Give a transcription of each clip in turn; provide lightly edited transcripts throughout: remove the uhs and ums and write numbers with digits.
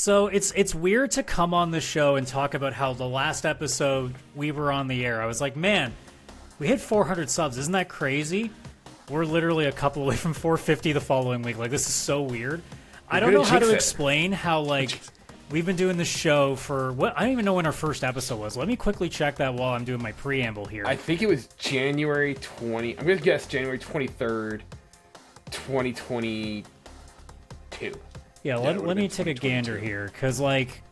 So it's weird to come on the show and talk about how the last episode we were on the air. I was like, man, we hit 400 subs. Isn't that crazy? We're literally a couple away from 450 the following week. Like, this is so weird. I don't know how to explain how, like, we've been doing this show for what? I don't even know when our first episode was. Let me quickly check that while I'm doing my preamble here. I think it was January 20. I'm going to guess January 23rd, 2022. Yeah, let me take a gander here, because, like,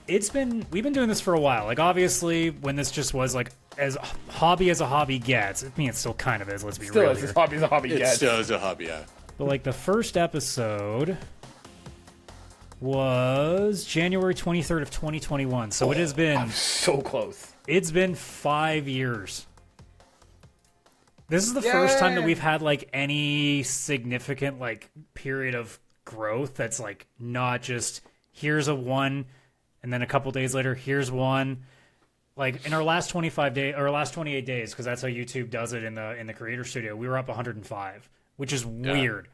we've been doing this for a while. Like, obviously, when this just was, like, as a hobby gets, I mean, it still kind of is, let's be real. Still is as hobby as a hobby gets. It still is a hobby, yeah. But, like, the first episode was January 23rd of 2021, so it has been... I'm so close. It's been 5 years. This is the first time that we've had, like, any significant, like, period of growth that's, like, not just, here's a 1, and then a couple days later, here's 1. Like, in our last 28 days, because that's how YouTube does it in the Creator Studio, we were up 105, which is weird.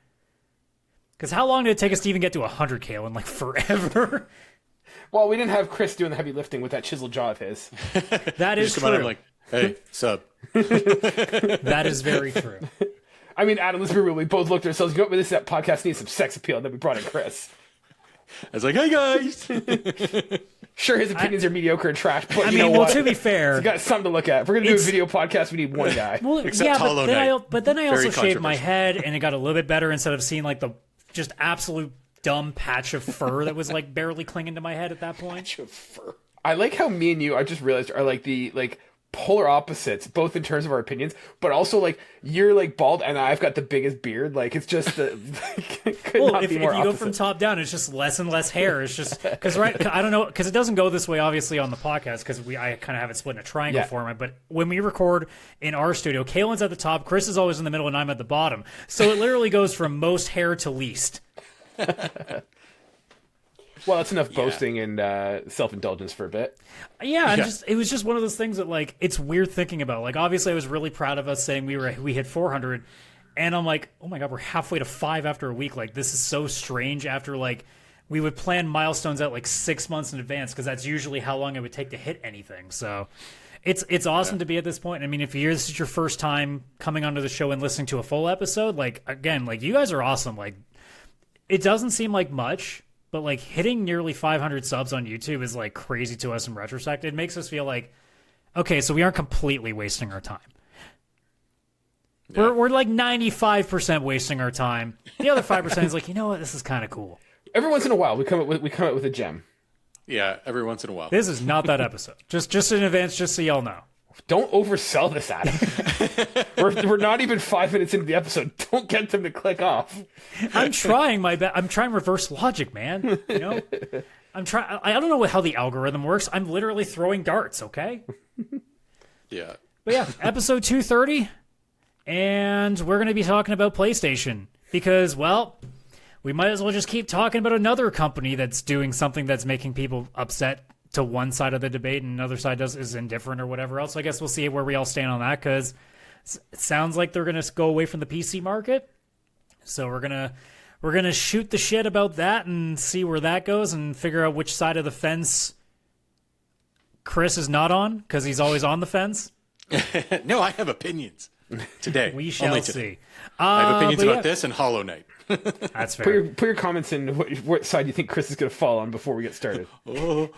Because how long did it take us to even get to 100, Kaylan? Like, forever? Well, we didn't have Chris doing the heavy lifting with that chiseled jaw of his. That is true. I'm like, hey, sub. That is very true. I mean, Adam, let's be real. We both looked at ourselves. You know what? This podcast needs some sex appeal, and then we brought in Chris. I was like, hey, guys. Sure, his opinions are mediocre and trash, but I you mean, know well, what? to be fair... We've got something to look at. If we're going to do a video podcast, we need one guy. Well, Except yeah, Hollow but then I Knight. also shaved my head, and it got a little bit better instead of seeing, like, the just absolute dumb patch of fur that was, like, barely clinging to my head at that point. Patch of fur. I like how me and you, I just realized, are like the polar opposites, both in terms of our opinions, but also, like, you're, like, bald, and I've got the biggest beard. Like, it's just the... Well, if you go from top down, it's just less and less hair. It's just... Because, right, I don't know, because it doesn't go this way, obviously, on the podcast, because I kind of have it split in a triangle format, but when we record in our studio, Kaylan's at the top, Chris is always in the middle, and I'm at the bottom. So it literally goes from most hair to least. Well, that's enough boasting and self-indulgence for a bit. Yeah, and it was just one of those things that, like, it's weird thinking about. Like, obviously, I was really proud of us saying we hit 400, and I'm like, oh my god, we're halfway to 5 after a week. Like, this is so strange. After, like, we would plan milestones out like 6 months in advance, because that's usually how long it would take to hit anything. So it's awesome to be at this point. I mean, if this is your first time coming onto the show and listening to a full episode, like, again, like, you guys are awesome. Like, it doesn't seem like much, but, like, hitting nearly 500 subs on YouTube is, like, crazy to us in retrospect. It makes us feel like, okay, so we aren't completely wasting our time. Yeah. We're like 95% wasting our time. The other 5% is like, you know what, this is kind of cool. Every once in a while, we come up with a gem. Yeah, every once in a while. This is not that episode. Just in advance, just so y'all know. Don't oversell this, Adam. we're not even 5 minutes into the episode. Don't get them to click off. I'm trying my best. I'm trying reverse logic, man. You know, I don't know how the algorithm works. I'm literally throwing darts. Okay. Yeah. But yeah, episode 230, and we're going to be talking about PlayStation because, well, we might as well just keep talking about another company that's doing something that's making people upset to one side of the debate and another side is indifferent or whatever else. So I guess we'll see where we all stand on that, because it sounds like they're going to go away from the PC market. So we're gonna shoot the shit about that and see where that goes and figure out which side of the fence Chris is not on, because he's always on the fence. No, I have opinions today. We shall see. I have opinions about this and Hollow Knight. That's fair. Put your comments in what side you think Chris is going to fall on before we get started. You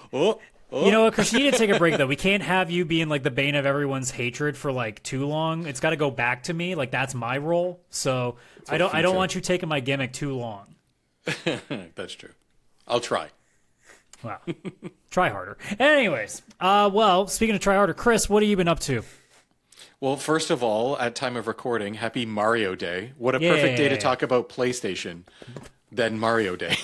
know what, Chris, you need to take a break, though. We can't have you being, like, the bane of everyone's hatred for, like, too long. It's got to go back to me. Like, that's my role. So I don't want you taking my gimmick too long. That's true. I'll try. Wow. Try harder. Anyways, well, speaking of try harder, Chris, what have you been up to? Well, first of all, at time of recording, happy Mario Day. What a perfect day to talk about PlayStation than Mario Day.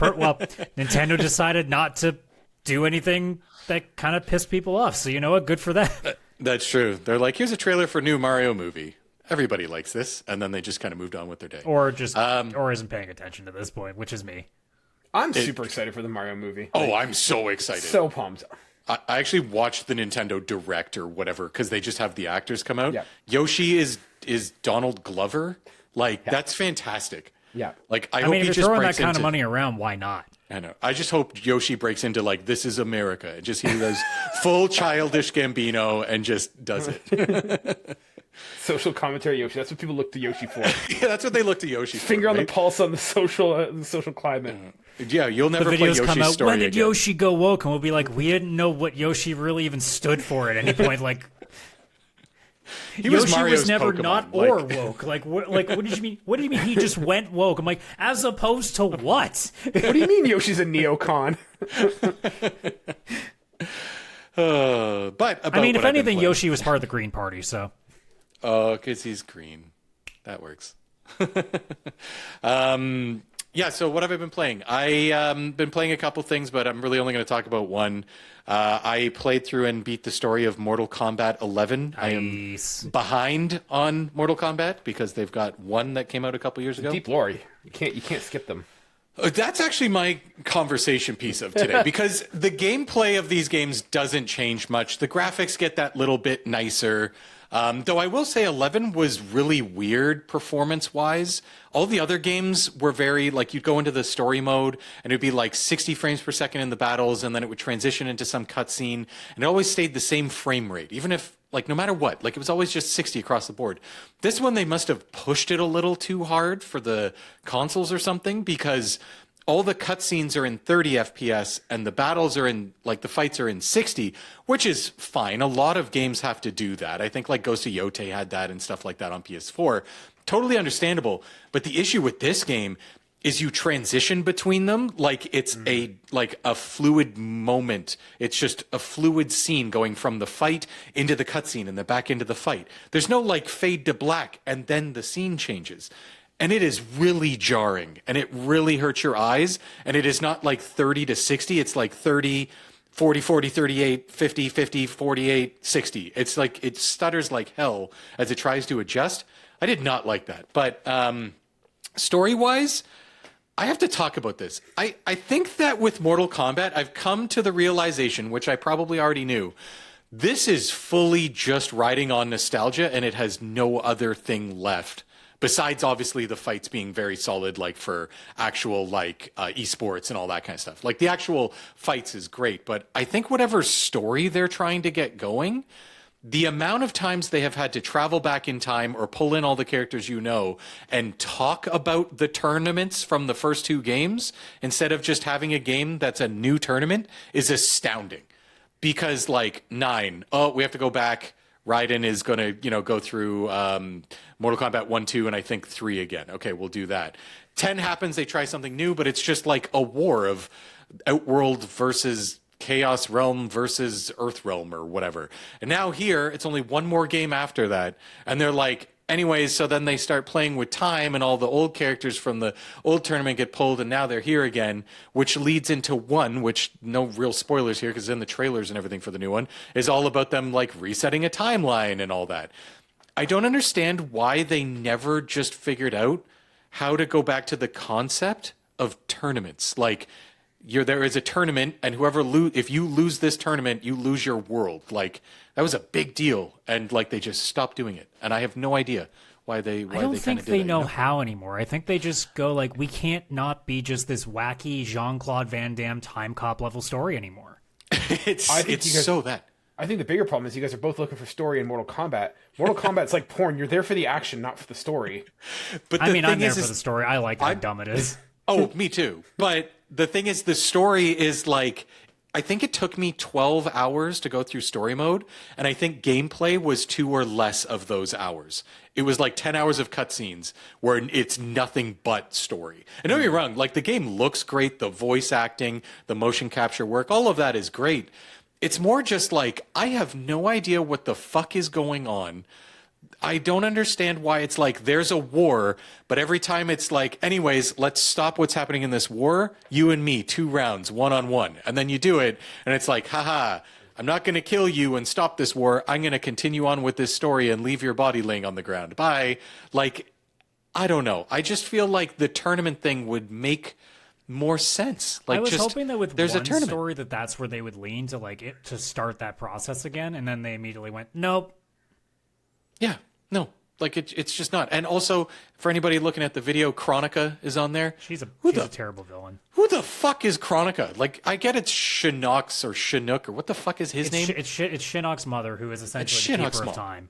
Well, Nintendo decided not to do anything that kind of pissed people off. So you know what? Good for that. That's true. They're like, here's a trailer for new Mario movie. Everybody likes this. And then they just kind of moved on with their day. Or just or isn't paying attention to this point, which is me. I'm super excited for the Mario movie. Oh, I'm so excited. So pumped. I actually watched the Nintendo Direct or whatever, because they just have the actors come out. Yeah. Yoshi is Donald Glover. Like, that's fantastic. Yeah. Like, I I hope mean, he if just you're throwing breaks that kind of into- money around, why not? I know. I just hope Yoshi breaks into like, this is America. And just he does full childish Gambino and just does it. Social commentary Yoshi. That's what people look to Yoshi for. Yeah, that's what they look to Yoshi for. Finger on the pulse on the social climate. Yeah, you'll never The play videos Yoshi's come out. story When did again. Yoshi go woke? And we'll be like, we didn't know what Yoshi really even stood for at any point. Like, Yoshi Mario's was never Pokemon, not like- or woke. Like, what did you mean? What do you mean he just went woke? I'm like, as opposed to what? What do you mean Yoshi's a neocon? But I mean, if what I've been anything, playing. Yoshi was part of the Green Party. So Oh, because he's green. That works. Yeah, so what have I been playing? I been playing a couple things, but I'm really only going to talk about one. I played through and beat the story of Mortal Kombat 11. I am Nice. behind on Mortal Kombat because they've got one that came out a couple years ago. Deep lore. You can't skip them. That's actually my conversation piece of today because the gameplay of these games doesn't change much. The graphics get that little bit nicer. Though I will say 11 was really weird performance-wise. All the other games were very, like, you'd go into the story mode, and it would be like 60 frames per second in the battles, and then it would transition into some cutscene, and it always stayed the same frame rate, even if, like, no matter what. Like, it was always just 60 across the board. This one, they must have pushed it a little too hard for the consoles or something, because all the cutscenes are in 30 FPS and the battles are in, like, the fights are in 60, which is fine. A lot of games have to do that. I think, like, Ghost of Yotei had that and stuff like that on PS4. Totally understandable. But the issue with this game is you transition between them like it's a fluid moment. It's just a fluid scene going from the fight into the cutscene and then back into the fight. There's no, like, fade to black and then the scene changes. And it is really jarring and it really hurts your eyes. And it is not like 30 to 60. It's like 30, 40, 40, 38, 50, 50, 48, 60. It's like it stutters like hell as it tries to adjust. I did not like that. But story-wise, I have to talk about this. I think that with Mortal Kombat, I've come to the realization, which I probably already knew, this is fully just riding on nostalgia and it has no other thing left. Besides, obviously, the fights being very solid, like for actual, like, esports and all that kind of stuff. Like, the actual fights is great, but I think whatever story they're trying to get going, the amount of times they have had to travel back in time or pull in all the characters you know and talk about the tournaments from the first two games instead of just having a game that's a new tournament is astounding. Because, like, 9, we have to go back. Raiden is going to, go through Mortal Kombat 1, 2, and I think 3 again. Okay, we'll do that. 10 happens, they try something new, but it's just like a war of Outworld versus Chaos Realm versus Earth Realm or whatever. And now here, it's only one more game after that, and they're like, anyways, so then they start playing with time and all the old characters from the old tournament get pulled and now they're here again, which leads into one, which no real spoilers here because in the trailers and everything for the new one, is all about them like resetting a timeline and all that. I don't understand why they never just figured out how to go back to the concept of tournaments. Like, there is a tournament, and if you lose this tournament, you lose your world. Like, that was a big deal, and like they just stopped doing it. And I have no idea why they. I don't think they know how anymore. I think they just go like, we can't not be just this wacky Jean-Claude Van Damme time cop level story anymore. It's so that. I think the bigger problem is you guys are both looking for story in Mortal Kombat. Mortal Kombat's like porn. You're there for the action, not for the story. But I'm there for the story. I like how dumb it is. Oh, me too. But the thing is, the story is like, I think it took me 12 hours to go through story mode, and I think gameplay was 2 or less of those hours. It was like 10 hours of cutscenes where it's nothing but story. And don't get me wrong, like the game looks great, the voice acting, the motion capture work, all of that is great. It's more just like, I have no idea what the fuck is going on. I don't understand why it's like there's a war, but every time it's like, anyways, let's stop what's happening in this war. You and me, 2 rounds, 1-on-1. And then you do it, and it's like, haha, I'm not going to kill you and stop this war. I'm going to continue on with this story and leave your body laying on the ground. Bye. Like, I don't know. I just feel like the tournament thing would make more sense. Like, I was just, hoping that with there's one a tournament. story that's where they would lean to like to start that process again, and then they immediately went, nope. Yeah, no. Like it's just not. And also, for anybody looking at the video, Chronica is on there. She's a terrible villain. Who the fuck is Chronica? Like, I get it's Shinnok's or Chinook or what the fuck is his name? It's Shinnok's mother, who is essentially the Keeper of Time.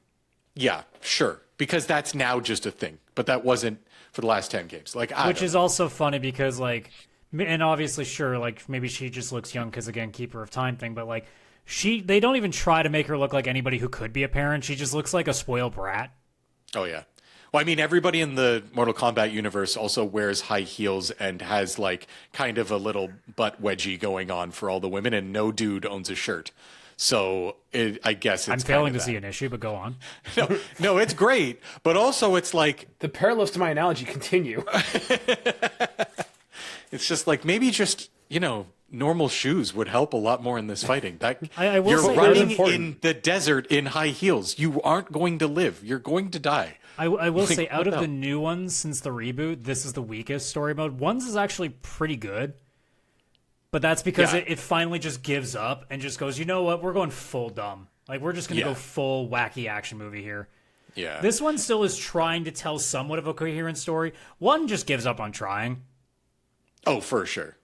Yeah, sure. Because that's now just a thing. But that wasn't for the last 10 games. Like, Which is also funny because, like, and obviously, sure, like, maybe she just looks young because, again, Keeper of Time thing, but, like, they don't even try to make her look like anybody who could be a parent. She just looks like a spoiled brat. Oh, yeah. Well, I mean, everybody in the Mortal Kombat universe also wears high heels and has, like, kind of a little butt wedgie going on for all the women, and no dude owns a shirt. So I guess it's I'm failing to see an issue, but go on. No, it's great. But also it's like... The parallels to my analogy continue. It's just like, maybe just, normal shoes would help a lot more in this fighting. I will you're say, running in the desert in high heels. You aren't going to live. You're going to die. I will say, out of the new ones since the reboot, this is the weakest story mode. One's is actually pretty good, but that's because it finally just gives up and just goes, you know what, we're going full dumb. Like, we're just going to go full wacky action movie here. Yeah. This one still is trying to tell somewhat of a coherent story. One just gives up on trying. Oh, for sure.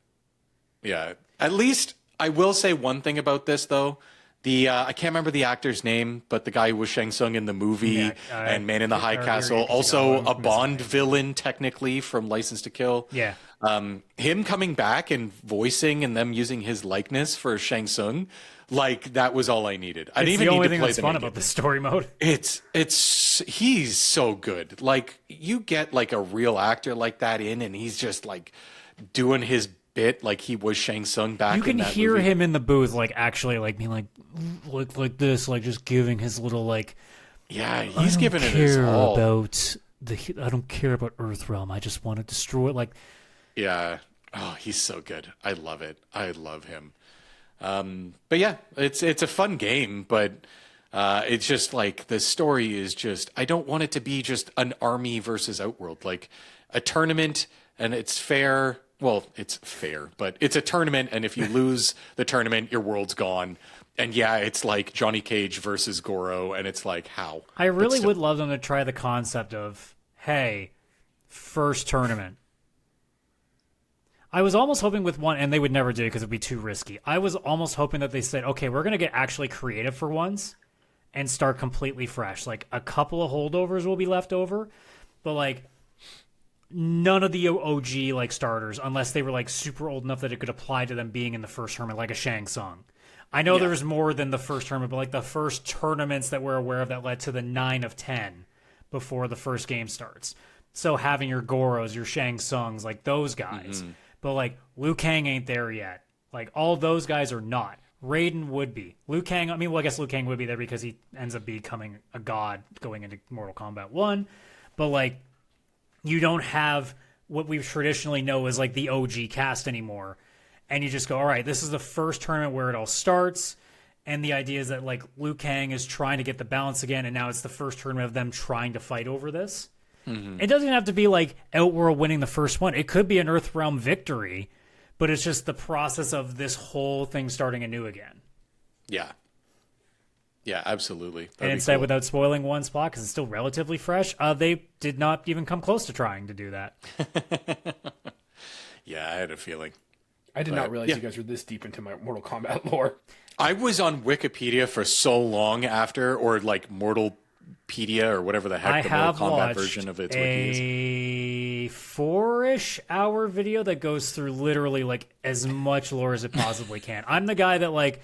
Yeah. At least I will say one thing about this, though. I can't remember the actor's name, but the guy who was Shang Tsung in the movie and Man in the High Castle, also a Bond villain, technically, from License to Kill. Yeah. Him coming back and voicing and them using his likeness for Shang Tsung, like, that was all I needed. I didn't even need to play the only thing that's fun about the story mode. He's so good. Like, you get, like, a real actor like that in, and he's just, like, doing his bit like he was Shang Tsung back in that movie. You can hear him in the booth, like, actually, like, being like this, like, just giving his little, like... Yeah, he's giving it his all. I don't care about Earthrealm. I just want to destroy it, like... Yeah. Oh, he's so good. I love it. I love him. But yeah, it's a fun game, but it's just like the story is just... I don't want it to be just an army versus Outworld. Like, a tournament, and it's fair... Well, it's fair, but it's a tournament, and if you lose the tournament, your world's gone. And yeah, it's like Johnny Cage versus Goro, and it's like, how? I really would love them to try the concept of, hey, first tournament. I was almost hoping with one, and they would never do it because it would be too risky. I was almost hoping that they said, okay, we're going to get actually creative for once and start completely fresh. Like, a couple of holdovers will be left over, but, like... None of the OG like starters, unless they were like super old enough that it could apply to them being in the first tournament, like a Shang Tsung. I know there was more than the first tournament, but like the first tournaments that we're aware of that led to the 9 of 10 before the first game starts. So having your Goros, your Shang Tsungs, like those guys. Mm-hmm. But like Liu Kang ain't there yet. Like all those guys are not. Raiden would be. Liu Kang, I mean, well, I guess Liu Kang would be there because he ends up becoming a god going into Mortal Kombat 1. But like, you don't have what we traditionally know as like the OG cast anymore. And you just go, all right, this is the first tournament where it all starts. And the idea is that like Liu Kang is trying to get the balance again. And now it's the first tournament of them trying to fight over this. Mm-hmm. It doesn't have to be like Outworld winning the first one. It could be an Earthrealm victory, but it's just the process of this whole thing starting anew again. Yeah. Yeah, absolutely. And instead, without spoiling one spot, because it's still relatively fresh, they did not even come close to trying to do that. Yeah, I had a feeling. I did not realize you guys were this deep into my Mortal Kombat lore. I was on Wikipedia for so long after, or like Mortalpedia, or whatever the heck the Mortal Kombat version of its wiki is. A 4-ish hour video that goes through literally like as much lore as it possibly can. I'm the guy that like...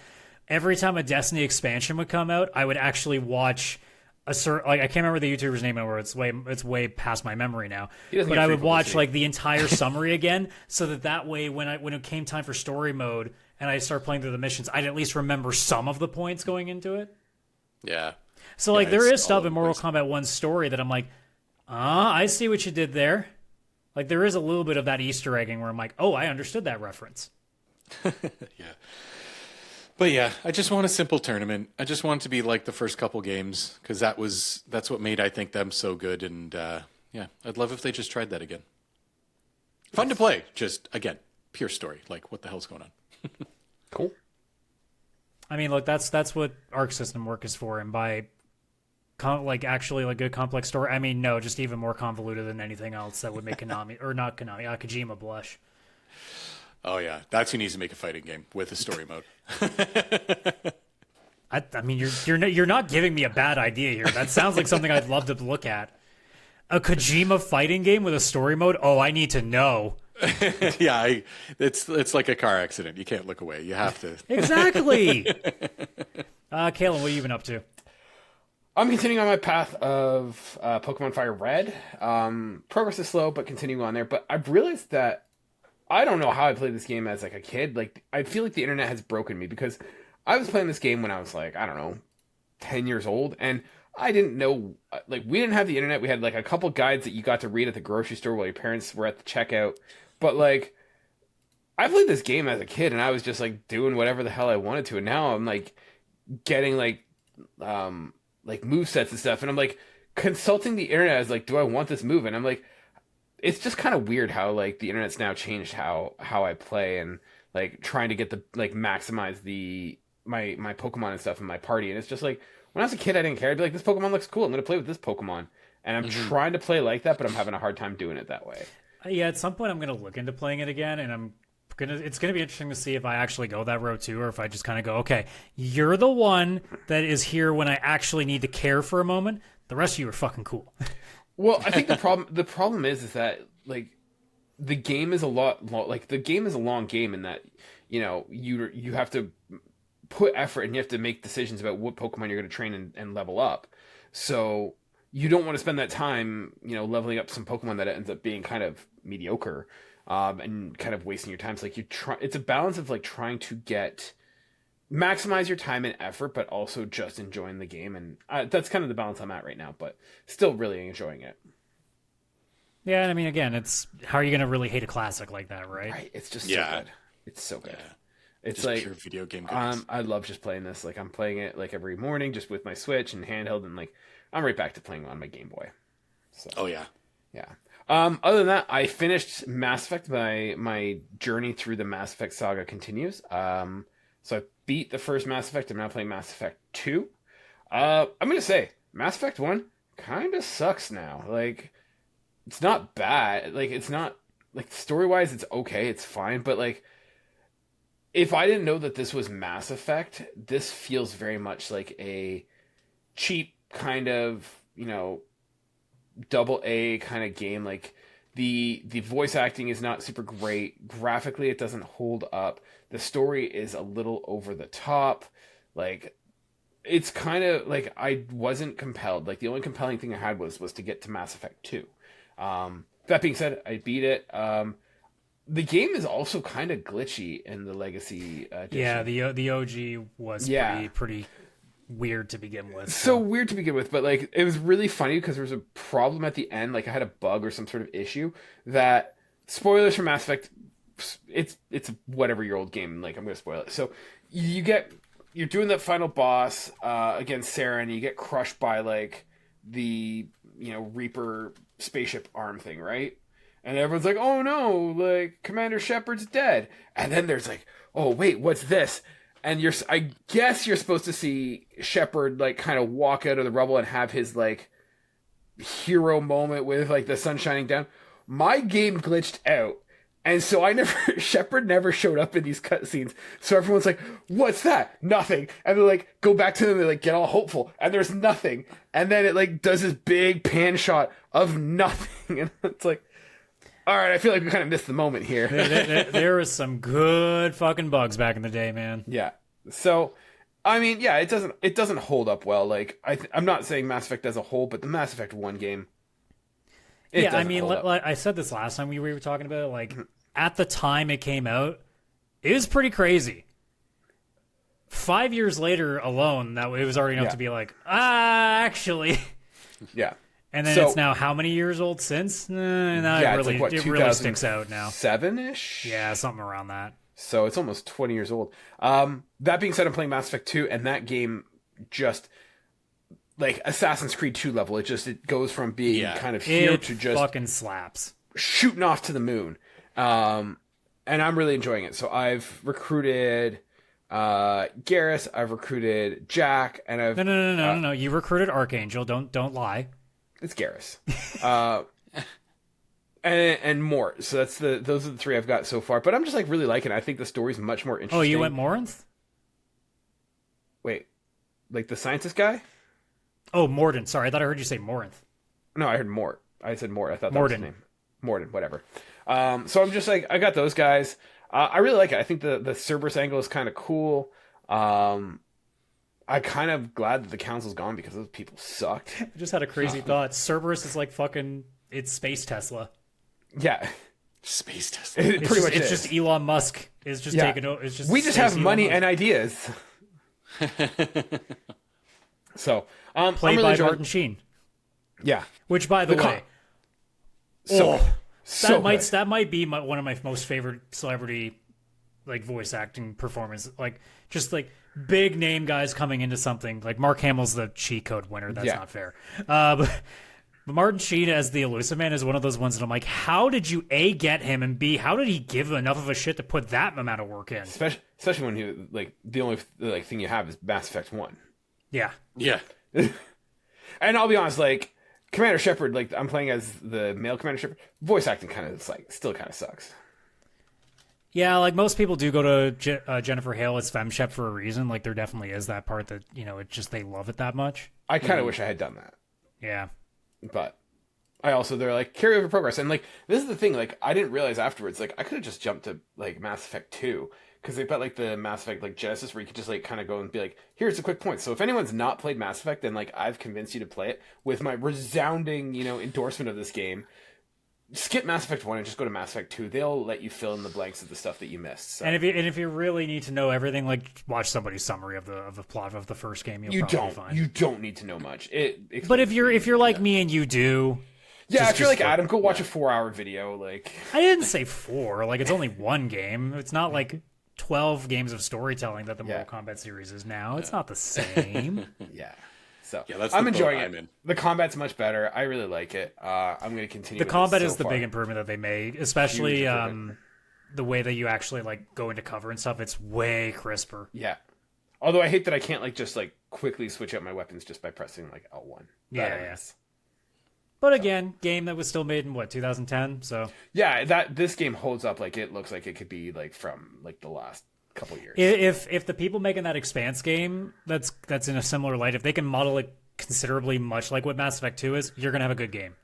Every time a Destiny expansion would come out, I would actually watch a certain, like I can't remember the YouTuber's name anymore. It's way past my memory now. But I would watch like the entire summary again, so that way when it came time for story mode and I start playing through the missions, I'd at least remember some of the points going into it. Yeah. So like there is stuff in Mortal Kombat 1's story that I'm like, I see what you did there. Like there is a little bit of that Easter egging where I'm like, oh, I understood that reference. Yeah. But yeah, I just want a simple tournament. I just want it to be like the first couple games because that's what made I think them so good. And yeah, I'd love if they just tried that again. Fun to play, just again, pure story. Like what the hell's going on? Cool. I mean, look, that's what Arc System work is for, and by like actually like good complex story. I mean, no, just even more convoluted than anything else that would make Kojima blush. Oh yeah, that's who needs to make a fighting game with a story mode. I mean, you're not giving me a bad idea here. That sounds like something I'd love to look at. A Kojima fighting game with a story mode? Oh, I need to know. Yeah, it's like a car accident. You can't look away. You have to. Exactly. Kaylan, what have you been up to? I'm continuing on my path of Pokemon Fire Red. Progress is slow, but continuing on there. But I've realized that I don't know how I played this game as like a kid. Like I feel like the internet has broken me because I was playing this game when I was like, I don't know, 10 years old, and I didn't know, like, we didn't have the internet. We had like a couple guides that you got to read at the grocery store while your parents were at the checkout. But like, I played this game as a kid, and I was just like doing whatever the hell I wanted to. And now I'm like getting like movesets and stuff, and I'm like consulting the internet as like, do I want this move? And I'm like, it's just kind of weird how like the internet's now changed how I play, and like trying to get the like maximize the my Pokemon and stuff in my party. And it's just like, when I was a kid, I didn't care. I'd be like, this Pokemon looks cool. I'm going to play with this Pokemon. And I'm trying to play like that, but I'm having a hard time doing it that way. Yeah, at some point I'm going to look into playing it again, and it's going to be interesting to see if I actually go that route too, or if I just kind of go, okay, you're the one that is here when I actually need to care for a moment. The rest of you are fucking cool. Well, I think the problem is that like the game is a long game in that, you know, you have to put effort and you have to make decisions about what Pokemon you're going to train and level up. So you don't want to spend that time, you know, leveling up some Pokemon that ends up being kind of mediocre, and kind of wasting your time. So like it's a balance of like trying to maximize your time and effort, but also just enjoying the game. And that's kind of the balance I'm at right now, but still really enjoying it. Yeah, and I mean, again, it's how are you going to really hate a classic like that, right? Right. It's just so good. It's so good. Yeah. It's just like pure video game goodness. I love just playing this. Like I'm playing it like every morning, just with my Switch and handheld, and like I'm right back to playing on my Game Boy. So Oh yeah. yeah. Other than that, I finished Mass Effect. My journey through the Mass Effect saga continues. So I beat the first Mass Effect. I'm now playing Mass Effect 2. I'm gonna say Mass Effect 1 kind of sucks now. Like it's not bad. Like it's not like story wise, it's okay. It's fine, but like, if I didn't know that this was Mass Effect, this feels very much like a cheap kind of, you know, AA kind of game. Like the voice acting is not super great. Graphically, it doesn't hold up. The story is a little over the top. Like it's kind of like I wasn't compelled. Like the only compelling thing I had was to get to Mass Effect 2. That being said, I beat it. The game is also kind of glitchy in the Legacy edition. Yeah, the OG was pretty weird to begin with. So weird to begin with, but like it was really funny because there was a problem at the end. Like I had a bug or some sort of issue that, spoilers for Mass Effect, it's whatever your old game. Like I'm gonna spoil it. So you're doing that final boss against Sarah, and you get crushed by like the, you know, Reaper spaceship arm thing, right? And everyone's like, oh no, like Commander Shepard's dead. And then there's like, oh wait, what's this? And I guess you're supposed to see Shepard like kind of walk out of the rubble and have his like hero moment with like the sun shining down. My game glitched out. And so Shepard never showed up in these cutscenes. So everyone's like, what's that? Nothing. And they like go back to them, they like get all hopeful, and there's nothing. And then it like does this big pan shot of nothing. And it's like, all right, I feel like we kind of missed the moment here. There was some good fucking bugs back in the day, man. Yeah. So, I mean, yeah, it doesn't hold up well. Like I'm not saying Mass Effect as a whole, but the Mass Effect 1 game. Yeah, I mean, like I said this last time we were talking about it. Like at the time it came out, it was pretty crazy. 5 years later alone, that it was already enough to be like, actually. Yeah. And then it's now how many years old since? It really sticks out now. 7-ish? Yeah, something around that. So it's almost 20 years old. That being said, I'm playing Mass Effect 2, and that game just, like Assassin's Creed 2 level, it goes from being kind of here to just fucking slaps, shooting off to the moon. And I'm really enjoying it. So I've recruited Garrus. I've recruited Jack, and I've No. You recruited Archangel. Don't lie. It's Garrus. And more. So those are the 3 I've got so far. But I'm just like really liking it. I think the story's much more interesting. Oh, you went Morinth? Wait, like the scientist guy? Oh, Morden. Sorry, I thought I heard you say Morinth. No, I heard Mort. I said Mort. I thought that Morden. was his name. Morden, whatever. So I'm just like, I got those guys. I really like it. I think the Cerberus angle is kind of cool. I kind of glad that the council's gone because those people sucked. I just had a crazy thought. Cerberus is like fucking. It's Space Tesla. Yeah. Space Tesla. It pretty much It's is. just Elon Musk is just taking over. It's just we just have Elon money Musk. and ideas. So, I'm Played really by enjoying- Martin Sheen. Yeah. Which, by the way, So, so that might be one of my most favorite celebrity like voice acting performances. Like just like big name guys coming into something. Like Mark Hamill's the cheat code winner. That's Yeah. not fair. But Martin Sheen as the Elusive Man is one of those ones that I'm like, how did you A, get him, and B, how did he give enough of a shit to put that amount of work in? especially when you like the only like thing you have is Mass Effect 1. Yeah. Yeah. And I'll be honest, like Commander Shepard, like I'm playing as the male Commander Shepard. Voice acting kind of like still kind of sucks. Yeah, like most people do go to Jennifer Hale as FemShep for a reason. Like there definitely is that part that, it just they love it that much. I kind of wish I had done that. Yeah. But they're like carry over progress, and like this is the thing, like I didn't realize afterwards, like I could have just jumped to like Mass Effect 2 because they've got like the Mass Effect like Genesis where you could just like kind of go and be like, here's the quick points. So if anyone's not played Mass Effect, then like I've convinced you to play it with my resounding endorsement of this game. Skip Mass Effect 1 and just go to Mass Effect 2. They'll let you fill in the blanks of the stuff that you missed. So. And if you really need to know everything, like watch somebody's summary of the plot of the first game. You Fine. don't need to know much. But if you're like me and you do, yeah, if you're like Adam, go watch a 4-hour video. Like I didn't say 4. Like it's only one game. It's not like 12 games of storytelling that the Mortal Kombat series is now. It's not the same. yeah. So Yeah, that's I'm the enjoying boat it. I'm in. The combat's much better. I really like it. I'm going to continue. The with combat it is so the far. big improvement that they made, especially Huge improvement. the way that you actually like go into cover and stuff. It's way crisper. Yeah. Although I hate that I can't like just like quickly switch out my weapons just by pressing like L1. Yeah. But again, game that was still made in 2010. So Yeah, this game holds up. Like it looks like it could be like from like the last couple years. if the people making that Expanse game that's in a similar light, if they can model it considerably much like what Mass Effect 2 is, you're gonna have a good game.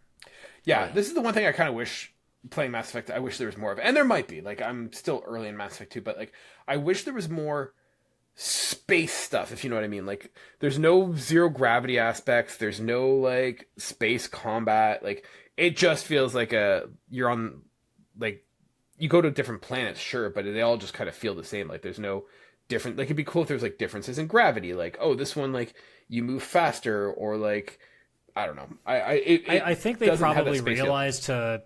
Yeah, this is the one thing I kind of wish playing Mass Effect. I wish there was more of it, and there might be. Like I'm still early in Mass Effect 2, but like I wish there was more space stuff, if you know what I mean. Like there's no zero gravity aspects. There's no like space combat. Like it just feels like you're on like you go to different planets, sure, but they all just kind of feel the same. Like there's no different. Like it'd be cool if there's like differences in gravity. Like oh, this one like you move faster, or like I don't know. I think they doesn't have that probably space feel. realized to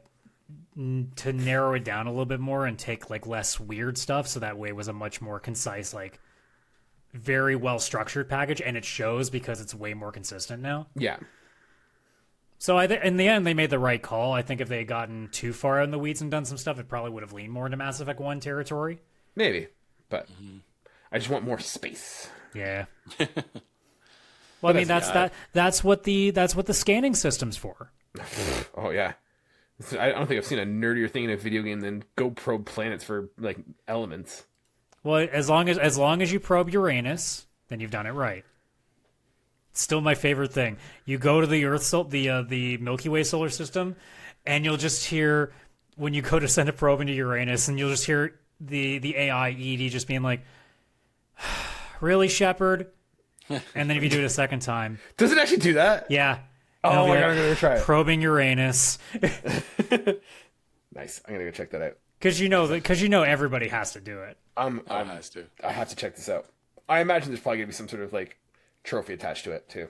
narrow it down a little bit more and take like less weird stuff, so that way it was a much more concise, like very well structured package, and it shows because it's way more consistent now. Yeah. So I think in the end they made the right call. I think if they had gotten too far out in the weeds and done some stuff, it probably would have leaned more into Mass Effect 1 territory. Maybe, but I just want more space. Yeah. Well, I mean that's what the scanning system's for. Oh yeah, I don't think I've seen a nerdier thing in a video game than go probe planets for like elements. Well, as long as you probe Uranus, then you've done it right. It's still my favorite thing. You go to the the Milky Way solar system, and you'll just hear when you go to send a probe into Uranus, and you'll just hear the AI ED just being like, "Really, Shepard?" And then if you do it a second time, Does it actually do that? yeah. Oh my You're god, I'm gonna try it. probing Uranus Nice. I'm gonna go check that out. because everybody has to do it. Has to. I have to check this out. I imagine there's probably gonna be some sort of like trophy attached to it too.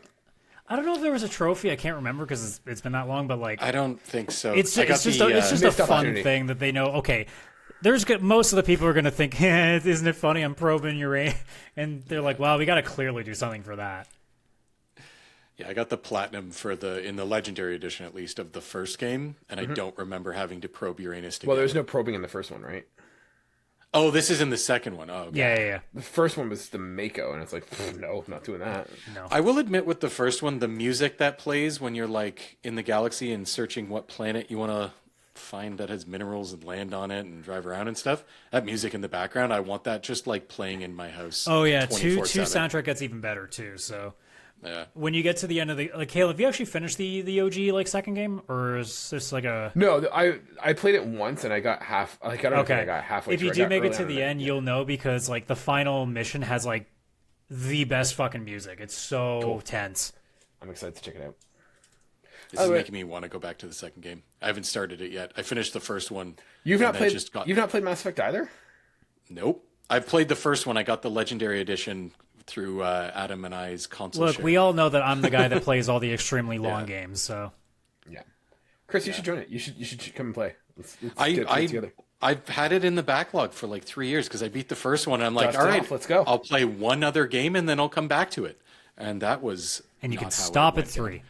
I don't know if there was a trophy. I can't remember because it's been that long. But like, I don't think so. it's I got just the, a missed fun opportunity. thing that they know. Okay, most of the people are going to think, isn't it funny? I'm probing Uranus, and they're like, well, we got to clearly do something for that. Yeah, I got the platinum in the legendary edition at least of the first game, and I don't remember having to probe Uranus to Well, get there's it. no probing in the first one, right? Oh, this is in the second one. Oh, okay. Yeah. The first one was the Mako, and it's like, no, I'm not doing that. No. I will admit with the first one, the music that plays when you're like in the galaxy and searching what planet you want to find that has minerals and land on it and drive around and stuff, that music in the background, I want that just like playing in my house. Oh yeah, two 24/7. soundtrack gets even better too. So Yeah. when you get to the end of the Kayla, have you actually finished the OG like second game, or is this like a No, I played it once, and I got half. Like I don't know if I got halfway. If through. you I do got make it early to on the in end, you'll know because like the final mission has like the best fucking music. It's so tense. I'm excited to check it out. This is making me want to go back to the second game. I haven't started it yet. I finished the first one. You've not and then played. You've not played Mass Effect either. Nope. I've played the first one. I got the Legendary Edition through Adam and I's console Look, share. we all know that I'm the guy that plays all the extremely long games. So Yeah, Chris, you should join it. You should come and play. Let's I get together. I've had it in the backlog for like 3 years because I beat the first one. And I'm like, Dust all it right, off, let's go. I'll play one other game and then I'll come back to it. And that was and you not can how it stop went at 3.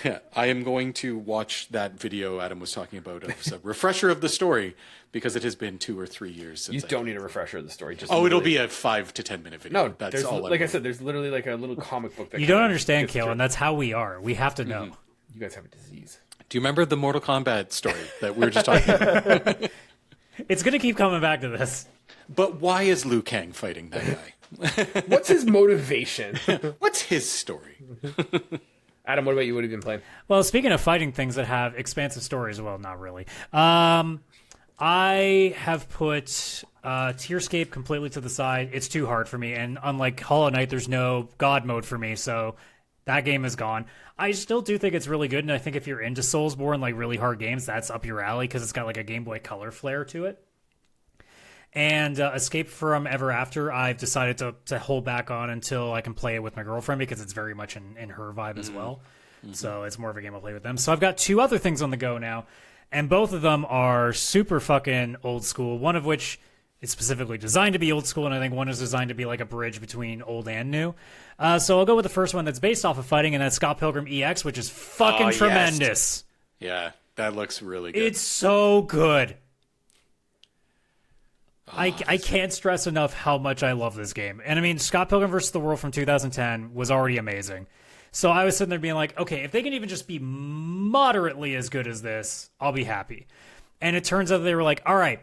down. I am going to watch that video Adam was talking about as a refresher of the story because it has been 2 or 3 years since. You don't need a refresher of the story. Just Oh, it'll literally- be a 5 to 10 minute video. No, That's there's all. like I said, there's literally like a little comic book. That You kind don't of understand, gets through. Kaylan. That's how we are. We have to know. You guys have a disease. Do you remember the Mortal Kombat story that we were just talking about? It's gonna keep coming back to this. But why is Liu Kang fighting that guy? What's his motivation? What's his story? Adam, what about you? What have you been playing? Well, speaking of fighting things that have expansive stories, well, not really. I have put Tierscape completely to the side. It's too hard for me, and unlike Hollow Knight, there's no God mode for me, so that game is gone. I still do think it's really good, and I think if you're into Soulsborne, like really hard games, that's up your alley because it's got like a Game Boy Color flair to it. And Escape from Ever After, I've decided to hold back on until I can play it with my girlfriend because it's very much in her vibe as well. So it's more of a game I'll play with them. So I've got 2 other things on the go now, and both of them are super fucking old school, one of which is specifically designed to be old school, and I think one is designed to be like a bridge between old and new. So I'll go with the first one that's based off of fighting, and that's Scott Pilgrim EX, which is fucking yes. tremendous. Yeah, that looks really good. It's so good. I can't stress enough how much I love this game. And I mean, Scott Pilgrim vs. the World from 2010 was already amazing. So I was sitting there being like, okay, if they can even just be moderately as good as this, I'll be happy. And it turns out they were like, all right,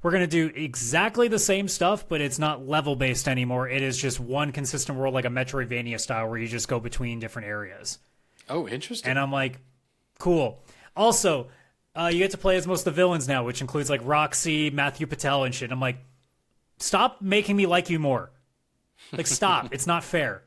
we're going to do exactly the same stuff, but it's not level-based anymore. It is just one consistent world, like a Metroidvania style, where you just go between different areas. Oh, interesting. And I'm like, cool. Also, you get to play as most of the villains now, which includes like Roxy, Matthew Patel, and shit. I'm like, stop making me like you more. Like, stop. It's not fair.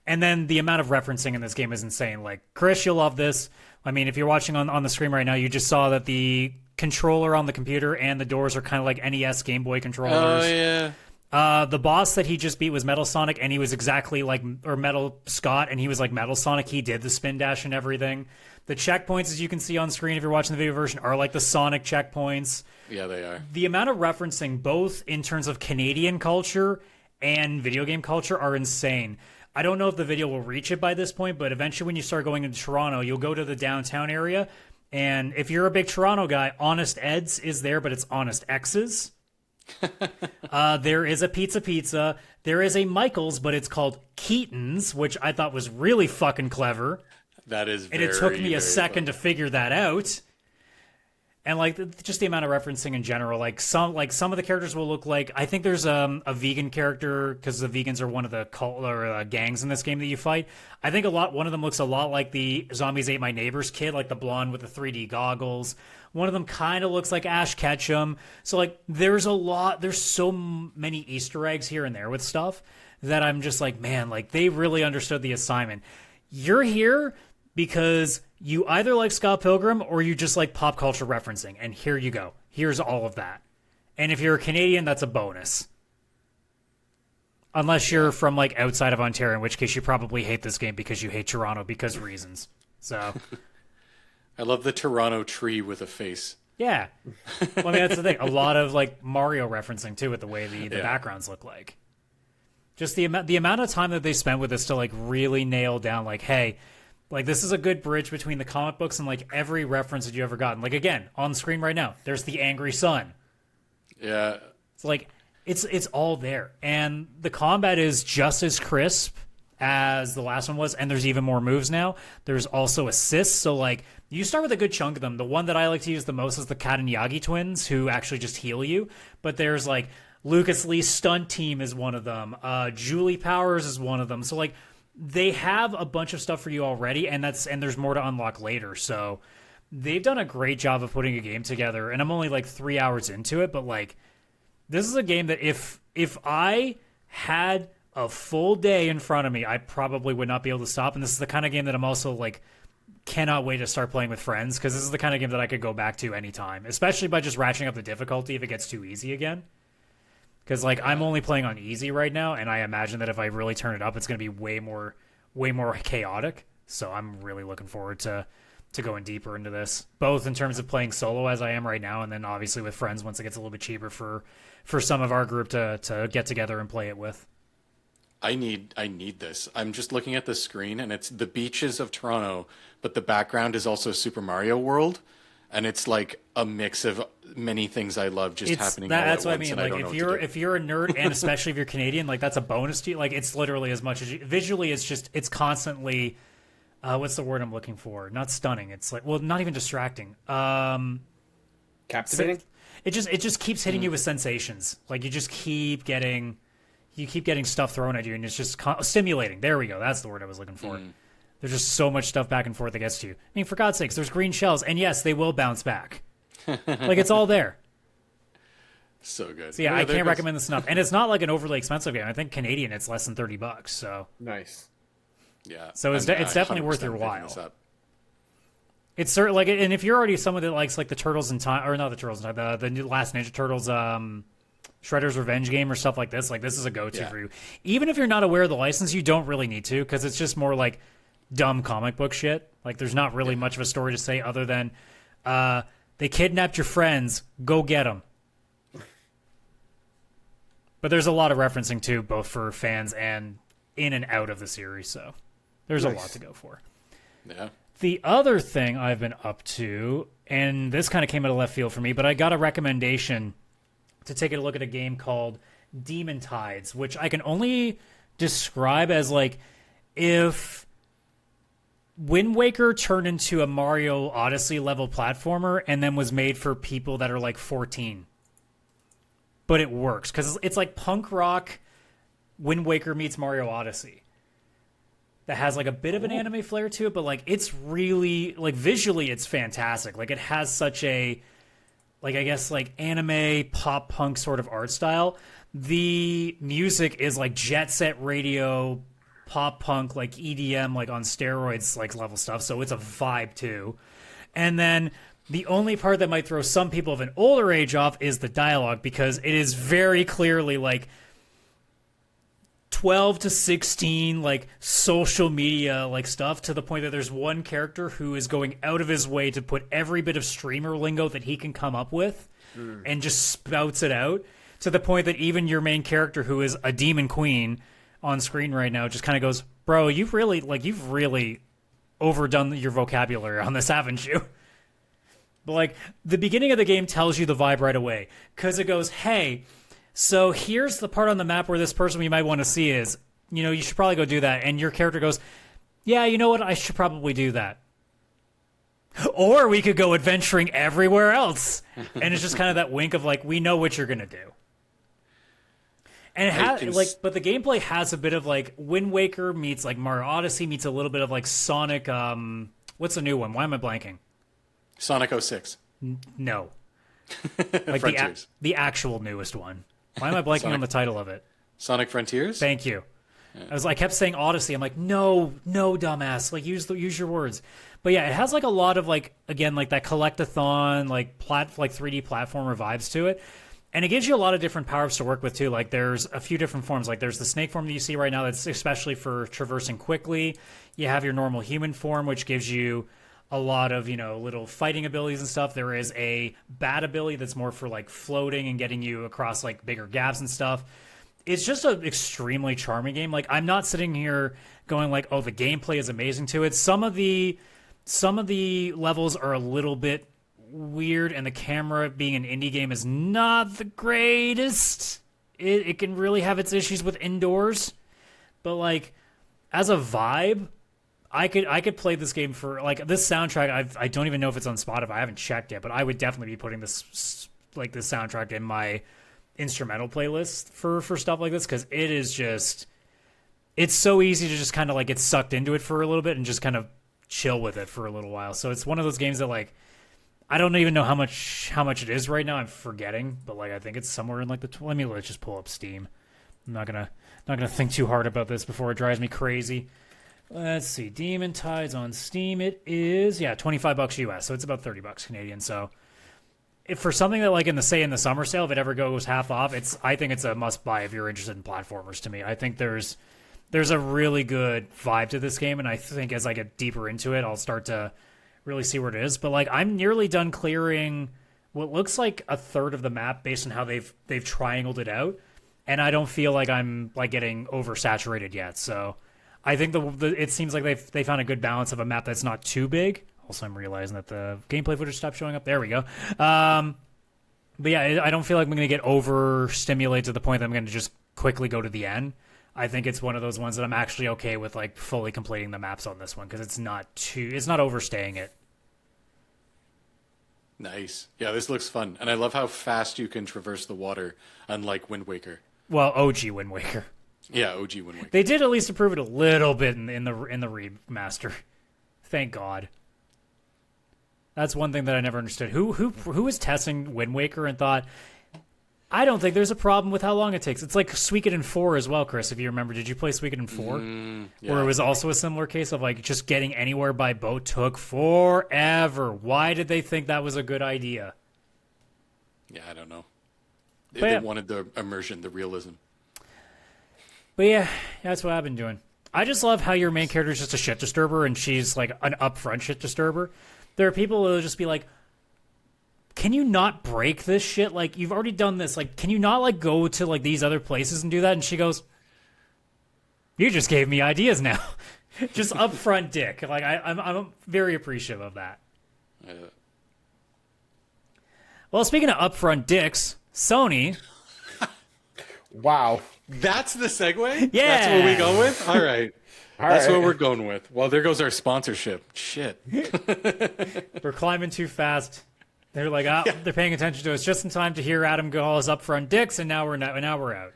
And then the amount of referencing in this game is insane. Like, Chris, you'll love this. I mean, if you're watching on the screen right now, you just saw that the controller on the computer and the doors are kind of like NES Game Boy controllers. Oh, yeah. The boss that he just beat was Metal Sonic, and he was exactly like, or Metal Scott, and he was like Metal Sonic. He did the spin dash and everything. The checkpoints, as you can see on screen if you're watching the video version, are like the Sonic checkpoints. Yeah, they are. The amount of referencing, both in terms of Canadian culture and video game culture, are insane. I don't know if the video will reach it by this point, but eventually when you start going into Toronto, you'll go to the downtown area, and if you're a big Toronto guy, Honest Ed's is there, but it's Honest X's. There is a Pizza. There is a Michael's, but it's called Keaton's, which I thought was really fucking clever. That is And it took me a second to figure that out. And like just the amount of referencing in general, like some of the characters will look like, I think there's a vegan character because the vegans are one of the cult or gangs in this game that you fight. I think one of them looks a lot like the Zombies Ate My Neighbor's kid, like the blonde with the 3D goggles. One of them kind of looks like Ash Ketchum. So like there's so many Easter eggs here and there with stuff that I'm just like, man, like they really understood the assignment. You're here because you either like Scott Pilgrim or you just like pop culture referencing. And here you go. Here's all of that. And if you're a Canadian, that's a bonus. Unless you're from like outside of Ontario, in which case you probably hate this game because you hate Toronto because reasons. So I love the Toronto tree with a face. yeah. Well, I mean, that's the thing. A lot of like Mario referencing too with the way the backgrounds look like. Just the amount of time that they spent with this to like really nail down like, hey, like, this is a good bridge between the comic books and, like, every reference that you ever gotten. Like, again, on screen right now, there's the angry sun. Yeah. It's like, it's all there, and the combat is just as crisp as the last one was, and there's even more moves now. There's also assists, so like you start with a good chunk of them. The one that I like to use the most is the Kat and Yagi twins, who actually just heal you. But there's like Lucas Lee's stunt team is one of them. Julie Powers is one of them. So like they have a bunch of stuff for you already, and there's more to unlock later. So they've done a great job of putting a game together, and I'm only like 3 hours into it, but like this is a game that if I had a full day in front of me, I probably would not be able to stop. And this is the kind of game that I'm also like cannot wait to start playing with friends, because this is the kind of game that I could go back to anytime, especially by just ratcheting up the difficulty if it gets too easy again. Because like I'm only playing on easy right now, and I imagine that if I really turn it up, it's going to be way more chaotic. So I'm really looking forward to going deeper into this, both in terms of playing solo as I am right now, and then obviously with friends once it gets a little bit cheaper for some of our group to get together and play it with. I need this. I'm just looking at the screen, and it's the beaches of Toronto, but the background is also Super Mario World, and it's like a mix of many things I love happening all at once. That's what I mean. Like if you're a nerd, and especially if you're Canadian, like that's a bonus to you. Like it's literally as much as visually, it's constantly. What's the word I'm looking for? Not stunning. It's like, well, not even distracting. Captivating. It just keeps hitting you with sensations. Like you just keep getting stuff thrown at you, and it's just stimulating. There we go. That's the word I was looking for. There's just so much stuff back and forth that gets to you. I mean, for God's sakes, there's green shells, and yes, they will bounce back. Like it's all there. So good. So yeah, I can't recommend this enough. And it's not like an overly expensive game. I think Canadian, it's less than $30. So nice. Yeah. So it's definitely worth your while. It's certain like, and if you're already someone that likes like the Turtles in Time, or not the Turtles in Time, the new Last Ninja Turtles, Shredder's Revenge game or stuff like this is a go-to for you. Even if you're not aware of the license, you don't really need to, because it's just more like dumb comic book shit. Like there's not really much of a story to say other than they kidnapped your friends, go get them. But there's a lot of referencing too, both for fans and in and out of the series, so there's a lot to go for. Yeah. The other thing I've been up to, and this kind of came out of left field for me, but I got a recommendation to take a look at a game called Demon Tides, which I can only describe as like if Wind Waker turned into a Mario Odyssey level platformer and then was made for people that are like 14. But it works because it's like punk rock Wind Waker meets Mario Odyssey. That has like a bit of an anime flair to it, but like it's really like visually it's fantastic. Like it has such a like I guess like anime pop punk sort of art style. The music is like jet set radio pop punk like EDM like on steroids like level stuff, so it's a vibe too. And then the only part that might throw some people of an older age off is the dialogue, because it is very clearly like 12 to 16 like social media like stuff, to the point that there's one character who is going out of his way to put every bit of streamer lingo that he can come up with and just spouts it out, to the point that even your main character, who is a demon queen on screen right now, just kind of goes, bro, you've really overdone your vocabulary on this, haven't you? But like the beginning of the game tells you the vibe right away, because it goes, hey, so here's the part on the map where this person we might want to see is, you know, you should probably go do that. And your character goes, yeah, you know what? I should probably do that. Or we could go adventuring everywhere else. And it's just kind of that wink of like, we know what you're going to do. And it has like, but the gameplay has a bit of like Wind Waker meets like Mario Odyssey meets a little bit of like Sonic. What's the new one? Why am I blanking? Sonic 06. No. Like the actual newest one. Why am I blanking on the title of it? Sonic Frontiers? Thank you. Yeah. I kept saying Odyssey. I'm like, no, dumbass. Like use your words. But yeah, it has like a lot of like, again, like that collectathon, like 3D platformer vibes to it. And it gives you a lot of different power-ups to work with too. Like there's a few different forms. Like there's the snake form that you see right now that's especially for traversing quickly. You have your normal human form, which gives you a lot of, you know, little fighting abilities and stuff. There is a bat ability that's more for like floating and getting you across like bigger gaps and stuff. It's just an extremely charming game. Like I'm not sitting here going like, oh, the gameplay is amazing to it. Some of the levels are a little bit weird, and the camera, being an indie game, is not the greatest it can really have its issues with indoors, but like as a vibe, I could play this game for like this soundtrack. I don't even know if it's on Spotify. I haven't checked yet, but I would definitely be putting this soundtrack in my instrumental playlist for stuff like this, because it is just, it's so easy to just kind of like get sucked into it for a little bit and just kind of chill with it for a little while. So it's one of those games that like I don't even know how much it is right now. I'm forgetting, but like I think it's somewhere in like the let's just pull up Steam. I'm not gonna think too hard about this before it drives me crazy. Let's see, Demon Tides on Steam. It is $25 US, so it's about $30 Canadian. So if for something that like in the summer sale, if it ever goes half off, I think it's a must buy if you're interested in platformers. To me, I think there's a really good vibe to this game, and I think as I get deeper into it, I'll start to really see where it is. But like I'm nearly done clearing what looks like a third of the map based on how they've triangled it out, and I don't feel like I'm like getting oversaturated yet. So I think it seems like they found a good balance of a map that's not too big. Also, I'm realizing that the gameplay footage stopped showing up. There we go. But yeah, I don't feel like I'm going to get overstimulated to the point that I'm going to just quickly go to the end. I think it's one of those ones that I'm actually okay with like fully completing the maps on this one, because it's not overstaying it. Nice. Yeah, this looks fun. And I love how fast you can traverse the water, unlike Wind Waker. Well, OG Wind Waker. Yeah, OG Wind Waker. They did at least improve it a little bit in the remaster. Thank God. That's one thing that I never understood. Who was testing Wind Waker and thought, I don't think there's a problem with how long it takes. It's like Suikoden 4 as well, Chris, if you remember. Did you play Suikoden 4? Yeah. Where it was also a similar case of like just getting anywhere by boat took forever. Why did they think that was a good idea? Yeah, I don't know. They wanted the immersion, the realism. But yeah, that's what I've been doing. I just love how your main character is just a shit disturber and she's like an upfront shit disturber. There are people who will just be like, can you not break this shit? Like, you've already done this. Like, can you not like go to like these other places and do that? And she goes, you just gave me ideas now. Just upfront dick. Like, I'm very appreciative of that. Well, speaking of upfront dicks, Sony. Wow. That's the segue? Yeah. That's what we go with? All right. That's right. what we're going with. Well, there goes our sponsorship. Shit. We're climbing too fast. They're like, they're paying attention to us just in time to hear Adam call us upfront dicks, and now we're out.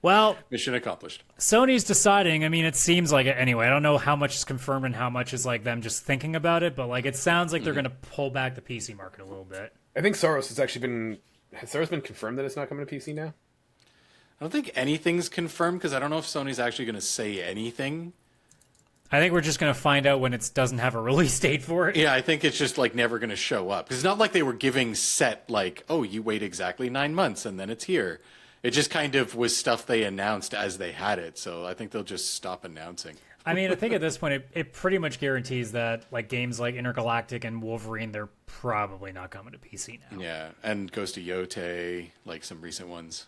Well, mission accomplished. Sony's deciding. I mean, it seems like it anyway. I don't know how much is confirmed and how much is like them just thinking about it, but like it sounds like they're going to pull back the PC market a little bit. I think has Soros been confirmed that it's not coming to PC now? I don't think anything's confirmed because I don't know if Sony's actually going to say anything. I think we're just going to find out when it doesn't have a release date for it. Yeah, I think it's just like never going to show up. Because it's not like they were giving set like, oh, you wait exactly 9 months and then it's here. It just kind of was stuff they announced as they had it. So I think they'll just stop announcing. I mean, I think at this point it pretty much guarantees that like games like Intergalactic and Wolverine, they're probably not coming to PC now. Yeah, and Ghost of Yotei, like some recent ones.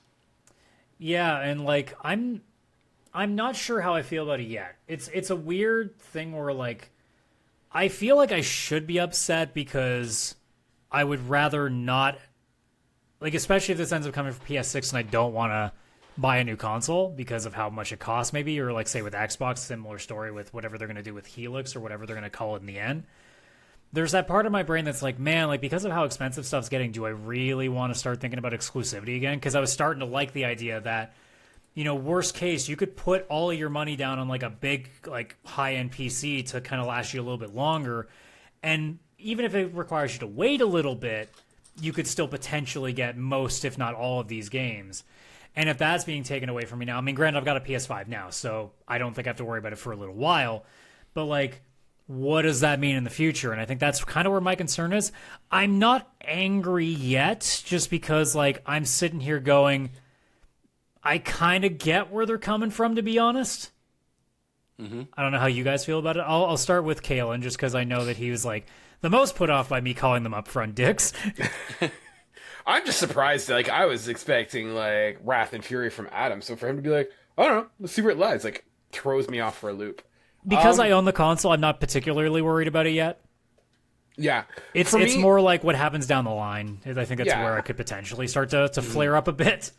Yeah, and like I'm not sure how I feel about it yet. It's a weird thing where like I feel like I should be upset because I would rather not, like, especially if this ends up coming for PS6 and I don't want to buy a new console because of how much it costs maybe, or like say with Xbox, similar story with whatever they're going to do with Helix or whatever they're going to call it in the end. There's that part of my brain that's like, man, like because of how expensive stuff's getting, do I really want to start thinking about exclusivity again? Because I was starting to like the idea that, you know, worst case, you could put all of your money down on like a big, like high-end PC to kind of last you a little bit longer. And even if it requires you to wait a little bit, you could still potentially get most, if not all of these games. And if that's being taken away from me now, I mean, granted, I've got a PS5 now, so I don't think I have to worry about it for a little while. But like, what does that mean in the future? And I think that's kind of where my concern is. I'm not angry yet, just because like I'm sitting here going, I kind of get where they're coming from, to be honest. Mm-hmm. I don't know how you guys feel about it. I'll start with Kaylan, just because I know that he was like the most put off by me calling them upfront dicks. I'm just surprised. Like, I was expecting like wrath and fury from Adam, so for him to be like, I don't know, let's see where it lies, like throws me off for a loop. Because I own the console, I'm not particularly worried about it yet. Yeah, it's more like what happens down the line. I think that's where I could potentially start to flare up a bit.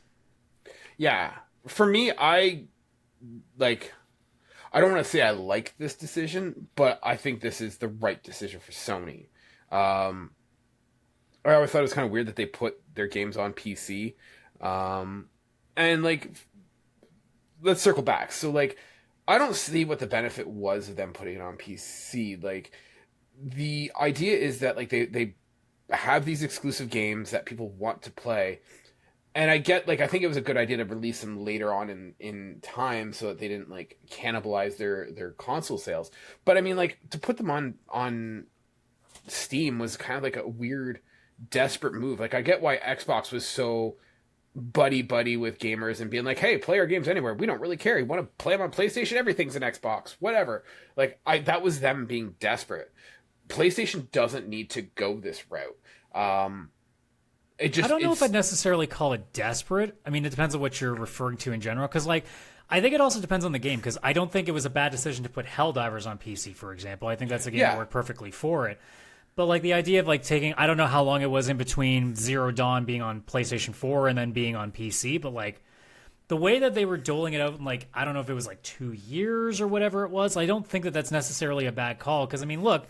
Yeah. For me, like I don't want to say I like this decision, but I think this is the right decision for Sony. Um, I always thought it was kind of weird that they put their games on PC. And like, let's circle back. So like, I don't see what the benefit was of them putting it on PC. Like, the idea is that like they have these exclusive games that people want to play, and I get, like, I think it was a good idea to release them later on in time so that they didn't like cannibalize their console sales. But I mean, like, to put them on Steam was kind of like a weird, desperate move. Like, I get why Xbox was so buddy with gamers and being like, hey, play our games anywhere. We don't really care. You want to play them on PlayStation? Everything's an Xbox. Whatever. Like, that was them being desperate. PlayStation doesn't need to go this route. I don't know if I'd necessarily call it desperate. I mean, it depends on what you're referring to in general. Because, like, I think it also depends on the game. Because I don't think it was a bad decision to put Helldivers on PC, for example. I think that's a game that worked perfectly for it. But, like, the idea of, like, taking... I don't know how long it was in between Zero Dawn being on PlayStation 4 and then being on PC. But, like, the way that they were doling it out, like, I don't know if it was, like, 2 years or whatever it was. I don't think that that's necessarily a bad call. Because, I mean, look...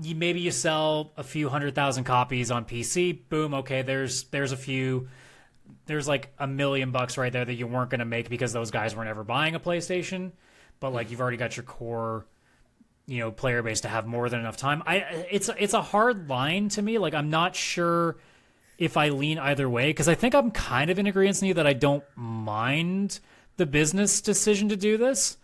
Maybe you sell a few 100,000 copies on PC. Boom. Okay, there's a few. There's like $1 million right there that you weren't going to make because those guys weren't ever buying a PlayStation. But like you've already got your core, player base to have more than enough time. It's a hard line to me. Like I'm not sure if I lean either way because I think I'm kind of in agreement with you that I don't mind the business decision to do this.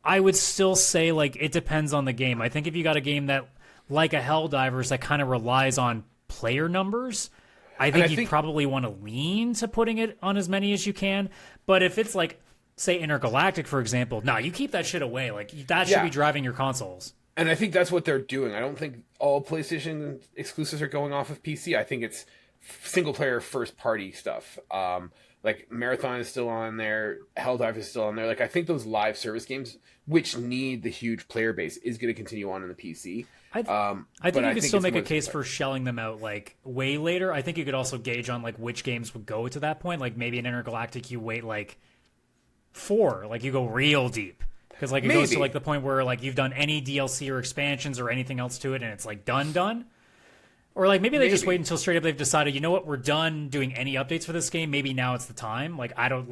I would still say like it depends on the game. I think if you got a game that like a Helldivers that kind of relies on player numbers, I think you'd probably want to lean to putting it on as many as you can. But if it's like, say, Intergalactic, for example, no, you keep that shit away. Like, that should be driving your consoles. And I think that's what they're doing. I don't think all PlayStation exclusives are going off of PC. I think it's single-player, first-party stuff. Like, Marathon is still on there. Helldivers is still on there. Like, I think those live service games, which need the huge player base, is going to continue on in the PC. I think you could still make a case for shelling them out like way later. I think you could also gauge on like which games would go to that point. Like maybe in Intergalactic you wait like 4, like you go real deep because like it goes to like the point where like you've done any DLC or expansions or anything else to it and it's like done. Or like maybe they just wait until straight up they've decided, you know what, we're done doing any updates for this game. Maybe now it's the time. Like I don't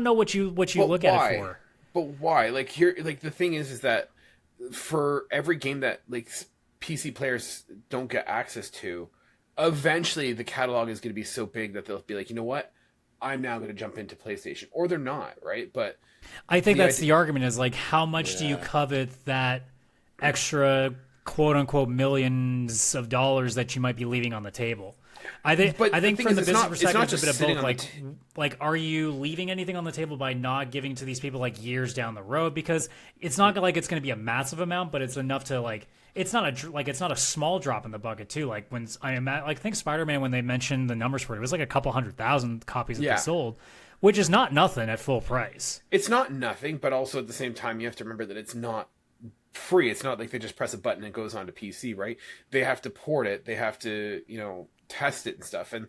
know what you look at it for. But why? Like here, like the thing is that for every game that like PC players don't get access to, eventually the catalog is going to be so big that they'll be like, you know what, I'm now going to jump into PlayStation, or they're not, right? But I think that's the argument is like, how much do you covet that extra quote unquote millions of dollars that you might be leaving on the table? I think from the business perspective, it's a bit of both. Like, are you leaving anything on the table by not giving to these people like years down the road? Because it's not like it's going to be a massive amount, but it's enough to like. It's not a small drop in the bucket too. Like when I think Spider-Man, when they mentioned the numbers for it, it was like a couple 100,000 copies that they sold, which is not nothing at full price. It's not nothing, but also at the same time, you have to remember that it's not free. It's not like they just press a button and it goes onto PC, right? They have to port it. They have to, test it and stuff. And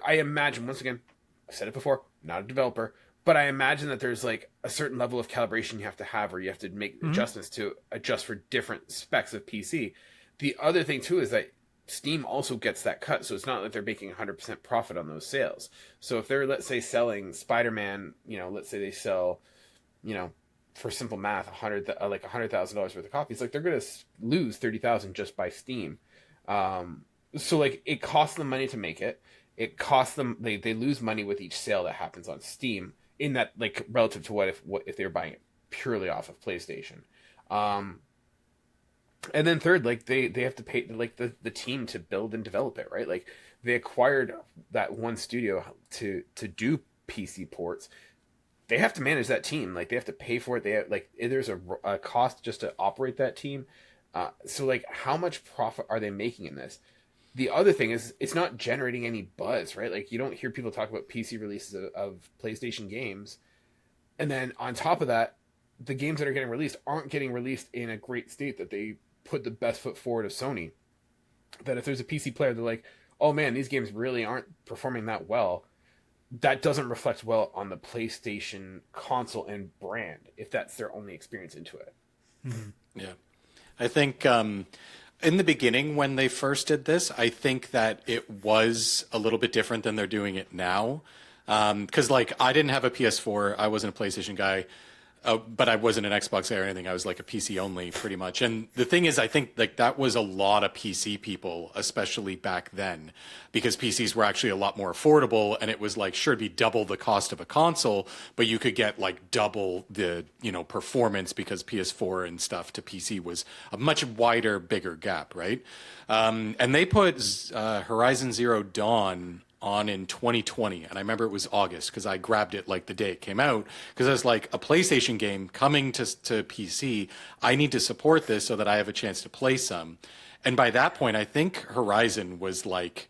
I imagine, once again, I've said it before, not a developer, but I imagine that there's like a certain level of calibration you have to have, or you have to make adjustments to adjust for different specs of PC. The other thing too is that Steam also gets that cut, so it's not that they're making 100% profit on those sales. So if they're, let's say, selling Spider-Man, let's say they sell, for simple math, $100,000 worth of copies, like they're going to lose 30,000 just by Steam. So like it costs them money to make it. It costs them, they lose money with each sale that happens on Steam, in that, like, relative to what if they were buying it purely off of PlayStation. And then third, like they have to pay like the team to build and develop it, right? Like they acquired that one studio to do PC ports. They have to manage that team. Like they have to pay for it. They have, like, there's a cost just to operate that team. So like how much profit are they making in this? The other thing is it's not generating any buzz, right? Like you don't hear people talk about PC releases of PlayStation games. And then on top of that, the games that are getting released aren't getting released in a great state that they put the best foot forward of Sony. That if there's a PC player, they're like, oh man, these games really aren't performing that well. that doesn't reflect well on the PlayStation console and brand if that's their only experience into it. Yeah. I think in the beginning when they first did this, I think that it was a little bit different than they're doing it now. Because like I didn't have a PS4, I wasn't a PlayStation guy, but I wasn't an Xbox guy or anything. I was like a PC only pretty much. And the thing is, I think like that was a lot of PC people, especially back then, because PCs were actually a lot more affordable. And it was like, sure, it'd be double the cost of a console, but you could get like double the, performance because PS4 and stuff to PC was a much wider, bigger gap, right? And they put Horizon Zero Dawn on in 2020, and I remember it was August because I grabbed it like the day it came out because I was like, a PlayStation game coming to PC, I need to support this so that I have a chance to play some. And by that point, I think Horizon was like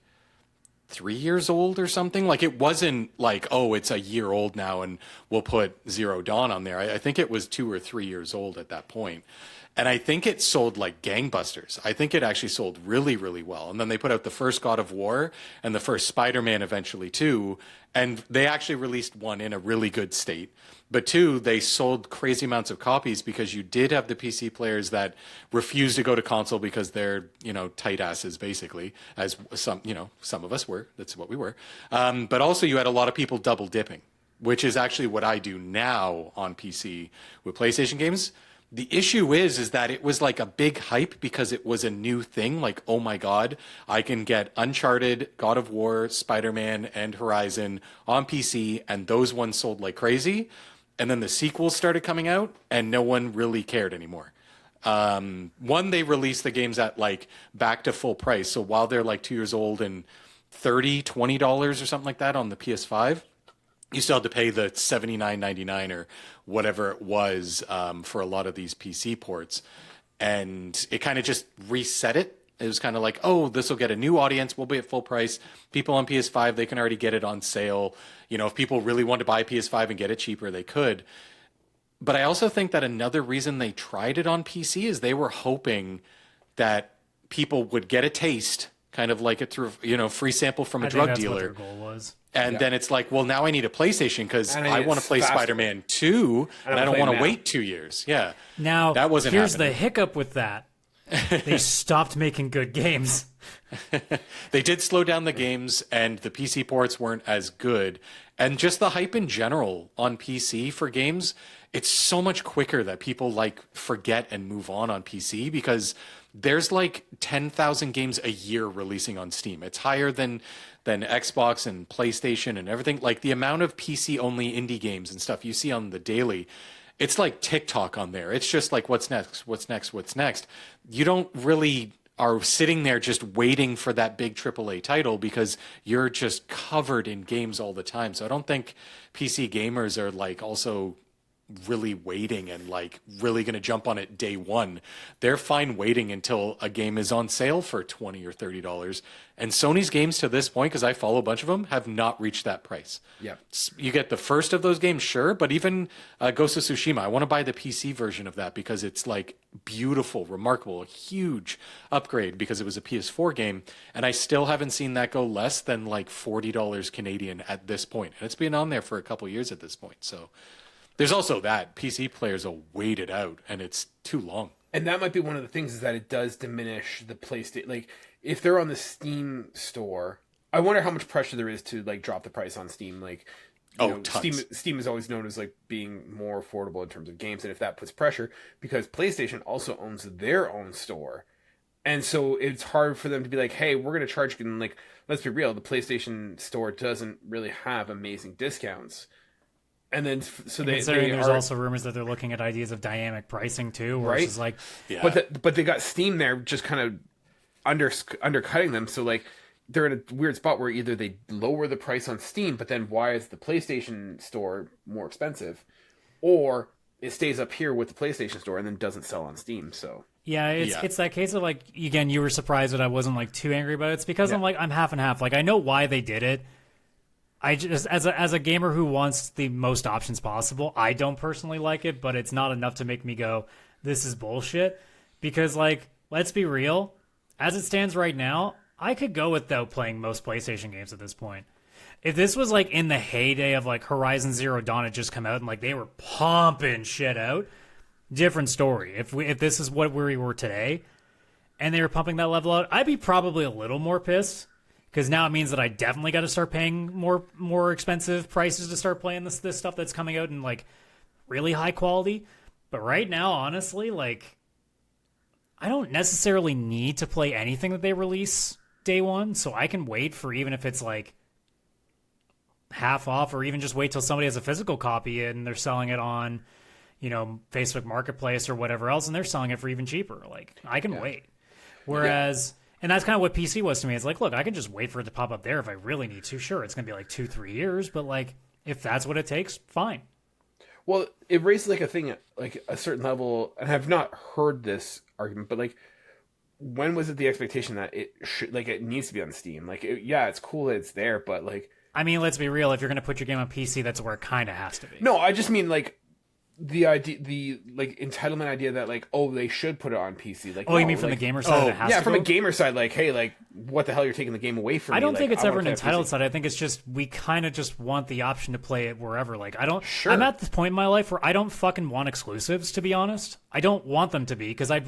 3 years old or something. Like it wasn't like, oh, it's a year old now and we'll put Zero Dawn on there. I think it was 2 or 3 years old at that point. And I think it sold like gangbusters. I think it actually sold really, really well. And then they put out the first God of War and the first Spider-Man eventually too. And they actually released one in a really good state. But two, they sold crazy amounts of copies because you did have the PC players that refused to go to console because they're, tight asses basically, as some of us were. That's what we were. But also you had a lot of people double dipping, which is actually what I do now on PC with PlayStation games. The issue is that it was like a big hype because it was a new thing. Like, oh my God, I can get Uncharted, God of War, Spider-Man, and Horizon on PC, and those ones sold like crazy. And then the sequels started coming out, and no one really cared anymore. One, they released the games at like back to full price. So while they're like 2 years old and $20 or something like that on the PS5, you still had to pay the $79.99 or whatever it was for a lot of these PC ports. And it kind of just reset it. It was kind of like, oh, this will get a new audience. We'll be at full price. People on PS5, they can already get it on sale. If people really want to buy PS5 and get it cheaper, they could. But I also think that another reason they tried it on PC is they were hoping that people would get a taste, kind of like it through, free sample from a drug dealer. What their goal was. And then it's like, well, now I need a PlayStation because I want to play faster. Spider-Man 2 and I don't want to wait 2 years. Yeah. Now, that wasn't here's happening. the hiccup with that. They stopped making good games. They did slow down the games and the PC ports weren't as good. And just the hype in general on PC for games, it's so much quicker that people like forget and move on PC because there's like 10,000 games a year releasing on Steam. It's higher than Xbox and PlayStation and everything. Like the amount of PC only indie games and stuff you see on the daily, it's like TikTok on there. It's just like, what's next? What's next? What's next? You don't really are sitting there just waiting for that big AAA title because you're just covered in games all the time. So I don't think PC gamers are like also really waiting and like really going to jump on it day one. They're fine waiting until a game is on sale for $20 or $30. And Sony's games to this point, because I follow a bunch of them, have not reached that price. Yeah. You get the first of those games, sure, but even Ghost of Tsushima, I want to buy the PC version of that because it's like beautiful, remarkable, a huge upgrade because it was a PS4 game. And I still haven't seen that go less than like $40 Canadian at this point. And it's been on there for a couple years at this point. So there's also that PC players will wait it out and it's too long. And that might be one of the things is that it does diminish the PlayStation. Like if they're on the Steam store, I wonder how much pressure there is to like drop the price on Steam. Like, tons. Steam is always known as like being more affordable in terms of games. And if that puts pressure, because PlayStation also owns their own store. And so it's hard for them to be like, hey, we're going to charge you. And like, let's be real. The PlayStation store doesn't really have amazing discounts. And then, so there's also rumors that they're looking at ideas of dynamic pricing too, where it's just like, yeah. But they got Steam there, just kind of undercutting them. So like, they're in a weird spot where either they lower the price on Steam, but then why is the PlayStation store more expensive, or it stays up here with the PlayStation store and then doesn't sell on Steam. So yeah, it's that case of like, again, you were surprised that I wasn't like too angry about it. It's because I'm half and half. Like I know why they did it. I just, as a gamer who wants the most options possible, I don't personally like it, but it's not enough to make me go, this is bullshit. Because, like, let's be real, as it stands right now, I could go without playing most PlayStation games at this point. if this was like in the heyday of like Horizon Zero Dawn had just come out and like they were pumping shit out, different story. If this is what we were today and they were pumping that level out, I'd be probably a little more pissed. Because now it means that I definitely got to start paying more expensive prices to start playing this stuff that's coming out in like really high quality. But right now, honestly, like I don't necessarily need to play anything that they release day one, so I can wait for even if it's like half off, or even just wait till somebody has a physical copy and they're selling it on, Facebook Marketplace or whatever else, and they're selling it for even cheaper. Like I can wait. Whereas. And that's kind of what PC was to me. It's like, look, I can just wait for it to pop up there if I really need to. Sure, it's going to be like 2-3 years, but like if that's what it takes, fine. Well, it raises like a thing at like a certain level, and I've not heard this argument, but like, when was it the expectation that it should, like, it needs to be on Steam? Like, it's cool that it's there, but like, I mean, let's be real. If you're going to put your game on PC, that's where it kind of has to be. No, I just mean like the idea, the like entitlement idea that like, oh, they should put it on PC. Like, you mean from the gamer side? It has to from go? a gamer side, like, hey, like, what the hell, you're taking the game away from me? I don't think Like, it's ever an want to play on entitled PC. side. I think it's just we kind of just want the option to play it wherever. Like I don't. Sure. I'm at this point in my life where I don't fucking want exclusives. To be honest, I don't want them to be because I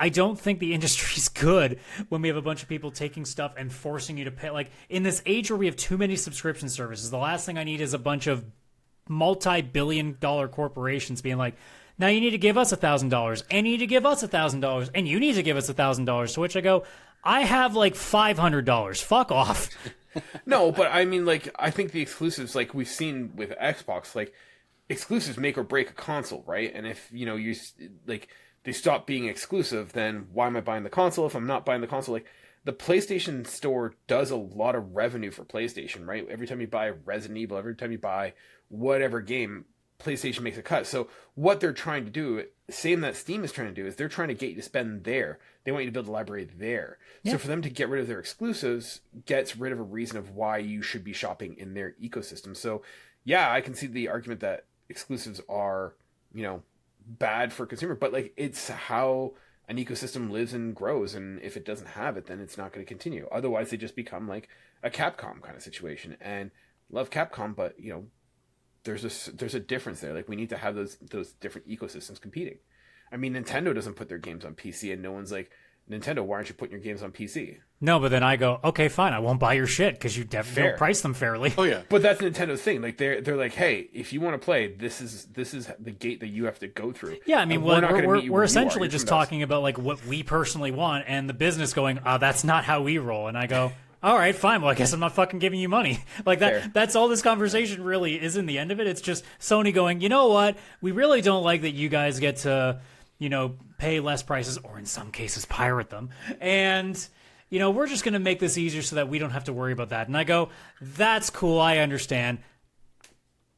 don't think the industry's good when we have a bunch of people taking stuff and forcing you to pay. Like in this age where we have too many subscription services, the last thing I need is a bunch of multi-billion-dollar corporations being like, now you need to give us $1,000, and you need to give us $1,000, and you need to give us $1,000. To which I go, I have like $500. Fuck off. No, but I mean, like, I think the exclusives, like we've seen with Xbox, like, exclusives make or break a console, right? And if, you like, they stop being exclusive, then why am I buying the console if I'm not buying the console? Like, the PlayStation Store does a lot of revenue for PlayStation, right? Every time you buy Resident Evil, every time you buy whatever game, PlayStation makes a cut. So what they're trying to do, same that Steam is trying to do, is they're trying to get you to spend there. They want you to build a library there. Yeah. So for them to get rid of their exclusives gets rid of a reason of why you should be shopping in their ecosystem. So yeah, I can see the argument that exclusives are, bad for consumer, but like it's how an ecosystem lives and grows. And if it doesn't have it, then it's not going to continue. Otherwise they just become like a Capcom kind of situation. And love Capcom, but there's a difference there. Like we need to have those different ecosystems competing. I mean, Nintendo doesn't put their games on PC, and no one's like, Nintendo, why aren't you putting your games on PC? No, but then I go, okay, fine, I won't buy your shit because you definitely don't price them fairly. Oh yeah, but that's Nintendo's thing. Like they're like, hey, if you want to play, this is the gate that you have to go through. Yeah, I mean, we're essentially just talking about like what we personally want, and the business going, that's not how we roll. And I go, all right, fine. Well, I guess I'm not fucking giving you money. Like that. Fair. That's all this conversation really is in the end of it. It's just Sony going, you know what? We really don't like that you guys get to, pay less prices, or in some cases pirate them. And, we're just going to make this easier so that we don't have to worry about that. And I go, that's cool. I understand.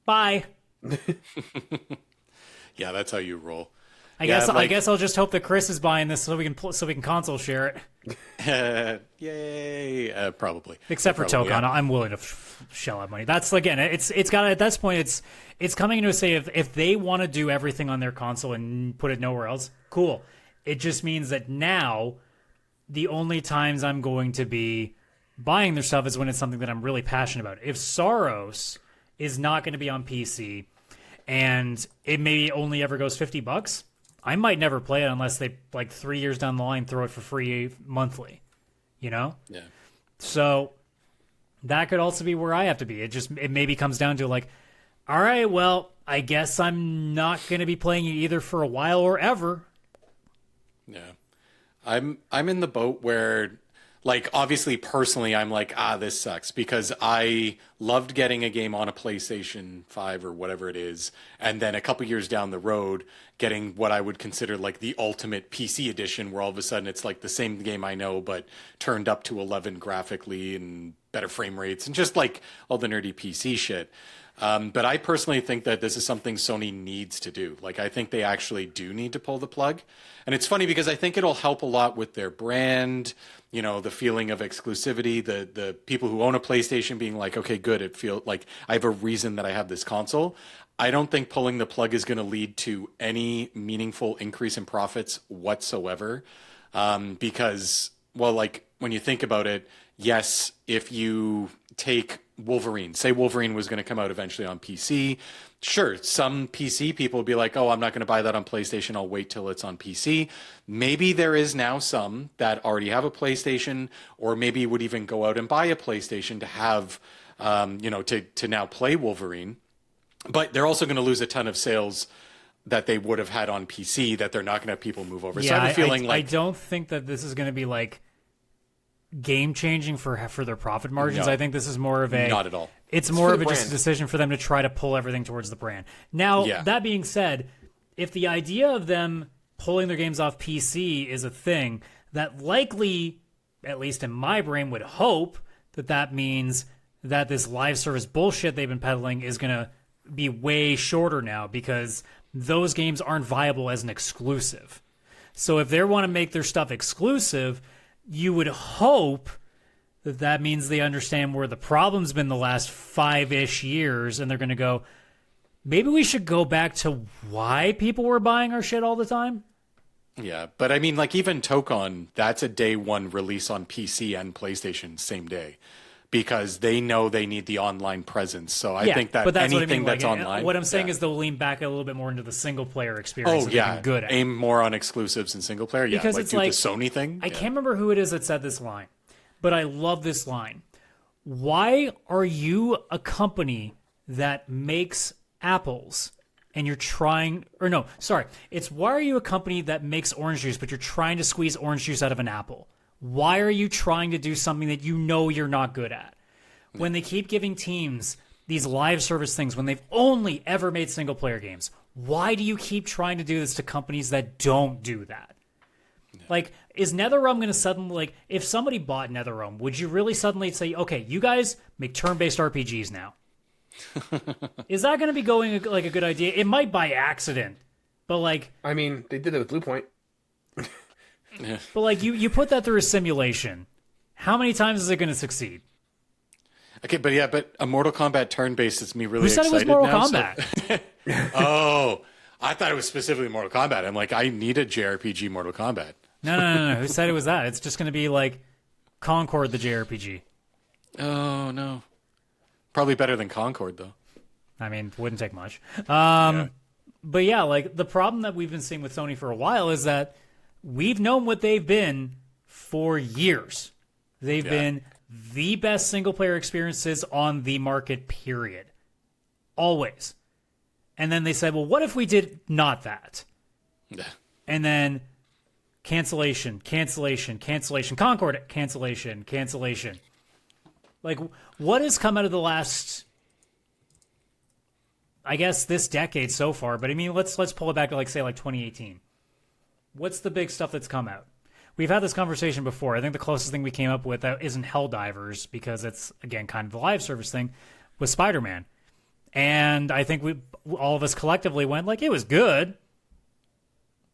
Bye. Yeah, that's how you roll. I guess I'll just hope that Chris is buying this so we can console share it. Yay! Probably. Except for Tokon, yeah. I'm willing to shell out money. That's again, it's got at this point, it's coming into a say if they want to do everything on their console and put it nowhere else, cool. It just means that now the only times I'm going to be buying their stuff is when it's something that I'm really passionate about. If Soros is not going to be on PC and it maybe only ever goes $50. I might never play it unless they, like 3 years down the line, throw it for free monthly, Yeah. So that could also be where I have to be. It maybe comes down to like, all right, well, I guess I'm not going to be playing it either for a while or ever. Yeah. I'm in the boat where, like, obviously, personally, I'm like, this sucks because I loved getting a game on a PlayStation 5 or whatever it is, and then a couple years down the road, getting what I would consider like the ultimate PC edition, where all of a sudden it's like the same game I know, but turned up to 11 graphically and better frame rates and just like all the nerdy PC shit. But I personally think that this is something Sony needs to do. Like, I think they actually do need to pull the plug. And it's funny because I think it'll help a lot with their brand, the feeling of exclusivity, the people who own a PlayStation being like, okay, good, it feels like I have a reason that I have this console. I don't think pulling the plug is going to lead to any meaningful increase in profits whatsoever. Because, well, like, when you think about it, yes, if you take Wolverine, say Wolverine was going to come out eventually on PC, sure, some PC people would be like, oh, I'm not going to buy that on PlayStation. I'll wait till it's on PC. Maybe there is now some that already have a PlayStation, or maybe would even go out and buy a PlayStation to have, to now play Wolverine. But they're also going to lose a ton of sales that they would have had on PC that they're not going to have people move over. Yeah, so I have a feeling I don't think that this is going to be like game changing for their profit margins. No. I think this is more of a not at all. It's more of brand. just a decision for them to try to pull everything towards the brand. Now, that being said, if the idea of them pulling their games off PC is a thing, that likely, at least in my brain, would hope that means that this live service bullshit they've been peddling is going to be way shorter now, because those games aren't viable as an exclusive. So if they want to make their stuff exclusive, you would hope that means they understand where the problem's been the last 5-ish years, and they're going to go, maybe we should go back to why people were buying our shit all the time. Yeah, but I mean, like even Tokon, that's a day one release on PC and PlayStation same day, because they know they need the online presence. So I think that but that's anything what I mean. that's online. What I'm saying is they'll lean back a little bit more into the single player experience. Oh yeah, good at. Aim more on exclusives and single player. Because like it's do like the Sony thing. I can't remember who it is that said this line, but I love this line. Why are you a company that makes apples and you're trying, or no, sorry, it's why are you a company that makes orange juice, but you're trying to squeeze orange juice out of an apple? Why are you trying to do something that you know you're not good at? When they keep giving teams these live service things, when they've only ever made single player games, why do you keep trying to do this to companies that don't do that? Like, is NetherRealm going to suddenly, like, if somebody bought NetherRealm, would you really suddenly say, okay, you guys make turn-based RPGs now? Is that going to be going like a good idea? It might by accident, but like, I mean, they did it with Blue Point. but like you put that through a simulation. How many times is it going to succeed? Okay, but a Mortal Kombat turn-based is me really Who said it was excited Mortal now, Kombat? So... Oh, I thought it was specifically Mortal Kombat. I'm like, I need a JRPG Mortal Kombat. No. Who said it was that? It's just going to be like Concord the JRPG. Oh, no. Probably better than Concord, though. I mean, wouldn't take much. Yeah. But yeah, like the problem that we've been seeing with Sony for a while is that we've known what they've been for years. They've been the best single-player experiences on the market, period. Always. And then they said, well, what if we did not that? Yeah. And then cancellation, Concord, cancellation. Like, what has come out of the last, I guess, this decade so far? But I mean, let's pull it back to, like, say, like 2018. What's the big stuff that's come out? We've had this conversation before. I think the closest thing we came up with that isn't Helldivers, because it's, again, kind of the live service thing, was Spider-Man. And I think all of us collectively went, like, it was good.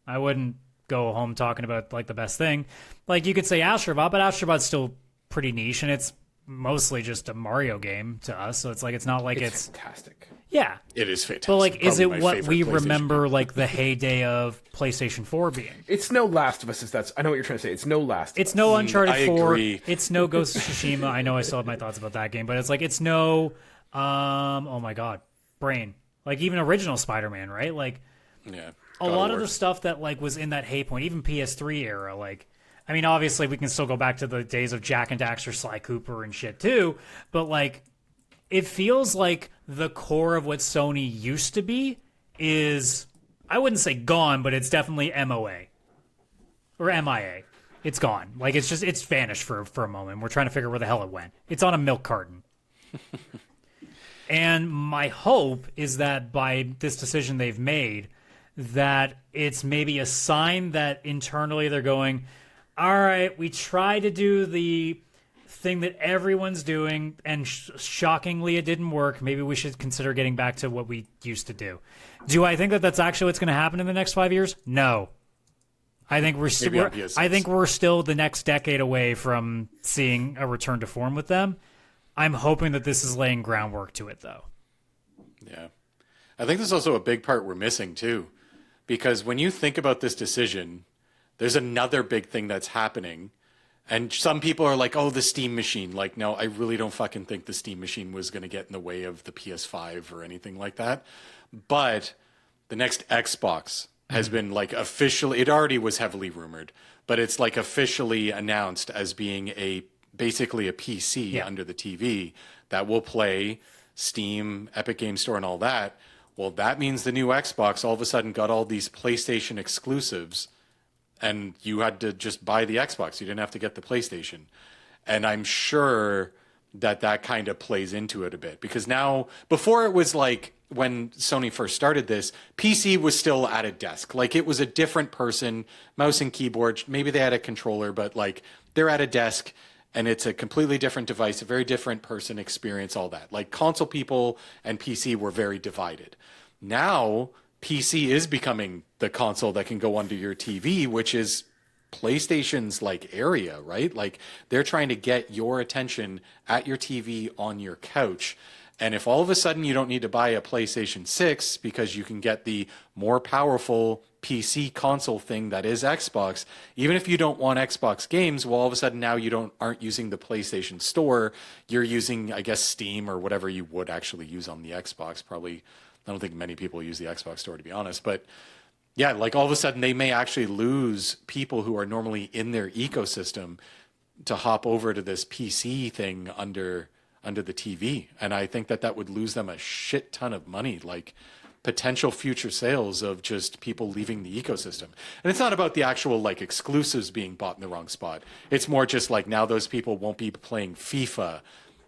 I wouldn't go home talking about, like, the best thing. Like, you could say Astrobot, but Astrobot's still pretty niche, and it's mostly just a Mario game to us. So it's like, it's not like it's fantastic. Yeah. It is fantastic. But, like, is it Probably my what favorite we PlayStation remember, game. like, the heyday of PlayStation 4 being? It's no Last of Us. If that's, I know what you're trying to say. It's no Last of Us. It's no Uncharted I 4. agree. It's no Ghost of Tsushima. I know I still have my thoughts about that game, but it's like, it's no, oh my God, Brain. Like, even original Spider-Man, right? Like, Yeah. a lot of the stuff that, like, was in that hay point, even PS3 era, like, I mean, obviously we can still go back to the days of Jack and Daxter, Sly Cooper and shit too, but, like, it feels like the core of what Sony used to be is, I wouldn't say gone, but it's definitely MOA. Or MIA. It's gone. Like, it's just, it's vanished for a moment. We're trying to figure where the hell it went. It's on a milk carton. And my hope is that by this decision they've made, that it's maybe a sign that internally they're going, all right, we try to do the thing that everyone's doing, and shockingly it didn't work. Maybe we should consider getting back to what we used to do. Do I think that that's actually what's going to happen in the next 5 years? No. I think we're still the next decade away from seeing a return to form with them. I'm hoping that this is laying groundwork to it, though. Yeah. I think there's also a big part we're missing, too. Because when you think about this decision, there's another big thing that's happening And some people are like, oh, the Steam machine. Like, no, I really don't fucking think the Steam machine was going to get in the way of the PS5 or anything like that. But the next Xbox has been like officially, it already was heavily rumored, but it's like officially announced as being basically a PC under the TV that will play Steam, Epic Game Store, and all that. Well, that means the new Xbox all of a sudden got all these PlayStation exclusives, and you had to just buy the Xbox. You didn't have to get the PlayStation. And I'm sure that kind of plays into it a bit, because now, before it was like, when Sony first started this, PC was still at a desk. Like, it was a different person, mouse and keyboard. Maybe they had a controller, but like, they're at a desk and it's a completely different device, a very different person experience, all that. Like, console people and PC were very divided. Now, PC is becoming the console that can go under your TV, which is PlayStation's like area, right? Like, they're trying to get your attention at your TV on your couch. And if all of a sudden you don't need to buy a PlayStation 6 because you can get the more powerful PC console thing that is Xbox, even if you don't want Xbox games, well, all of a sudden now you aren't using the PlayStation Store. You're using, I guess, Steam or whatever you would actually use on the Xbox. Probably, I don't think many people use the Xbox Store, to be honest. But yeah, like, all of a sudden they may actually lose people who are normally in their ecosystem to hop over to this PC thing under the TV. And I think that would lose them a shit ton of money, like potential future sales of just people leaving the ecosystem. And it's not about the actual like exclusives being bought in the wrong spot. It's more just like, now those people won't be playing FIFA,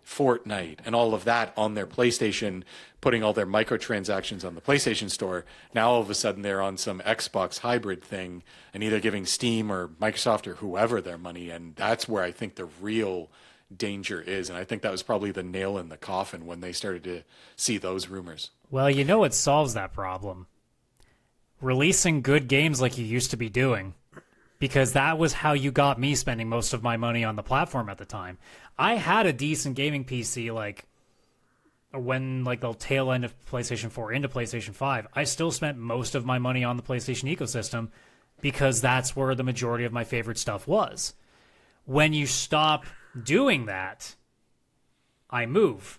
Fortnite, and all of that on their PlayStation, putting all their microtransactions on the PlayStation Store. Now all of a sudden they're on some Xbox hybrid thing and either giving Steam or Microsoft or whoever their money. And that's where I think the real danger is. And I think that was probably the nail in the coffin when they started to see those rumors. Well, you know what solves that problem? Releasing good games like you used to be doing. Because that was how you got me spending most of my money on the platform at the time. I had a decent gaming PC, like, when, like, the tail end of PlayStation 4 into PlayStation 5. I still spent most of my money on the PlayStation ecosystem because that's where the majority of my favorite stuff was. When you stop doing that, I move.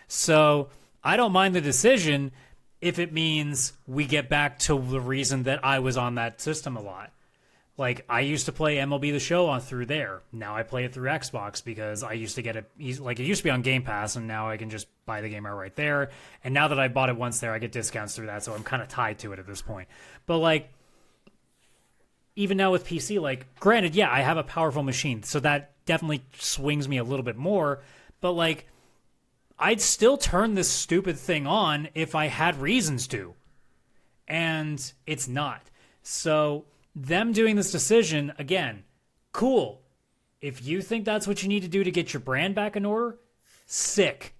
So I don't mind the decision if it means we get back to the reason that I was on that system a lot. Like, I used to play MLB The Show on through there. Now I play it through Xbox because I used to get it, like, it used to be on Game Pass, and now I can just buy the game right there. And now that I bought it once there, I get discounts through that, so I'm kind of tied to it at this point. But, like, even now with PC, like, granted, yeah, I have a powerful machine, so that definitely swings me a little bit more. But, like, I'd still turn this stupid thing on if I had reasons to. And it's not. So them doing this decision, again, cool. If you think that's what you need to do to get your brand back in order, sick.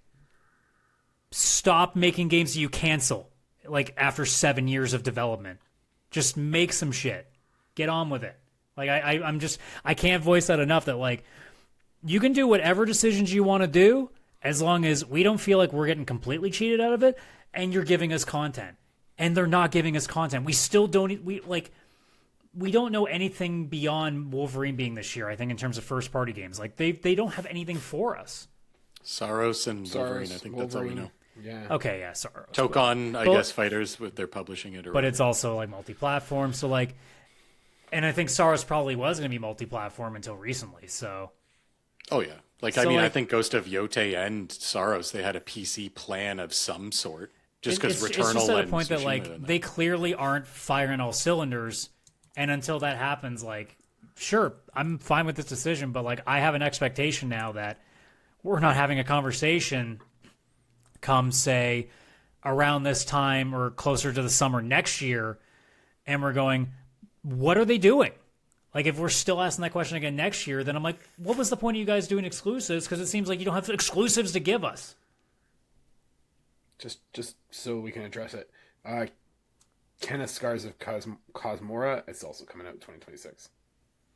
Stop making games that you cancel, like, after 7 years of development. Just make some shit. Get on with it. Like, I can't voice that enough that, like, you can do whatever decisions you want to do as long as we don't feel like we're getting completely cheated out of it and you're giving us content. And they're not giving us content. We still don't, we don't know anything beyond Wolverine being this year, I think, in terms of first-party games. Like, they don't have anything for us. Saros and Wolverine, I think that's all we know. Yeah. Okay, yeah, Saros. Tokon, I guess, Fighters, they're publishing it. Or but it's also, like, multi-platform, so, like... And I think Saros probably was going to be multi-platform until recently, so... Oh, yeah. Like, So, I mean, like, I think Ghost of Yote and Saros, they had a PC plan of some sort. Just because Returnal it's just at a and point that, Tsushima like, and they clearly aren't firing all cylinders, and until that happens, like, sure, I'm fine with this decision, but, like, I have an expectation now that we're not having a conversation come, say, around this time or closer to the summer next year, and we're going, what are they doing? Like, if we're still asking that question again next year, then I'm like, what was the point of you guys doing exclusives? Because it seems like you don't have exclusives to give us. Just so we can address it. Kenneth Scars of Cosmora, it's also coming out in 2026.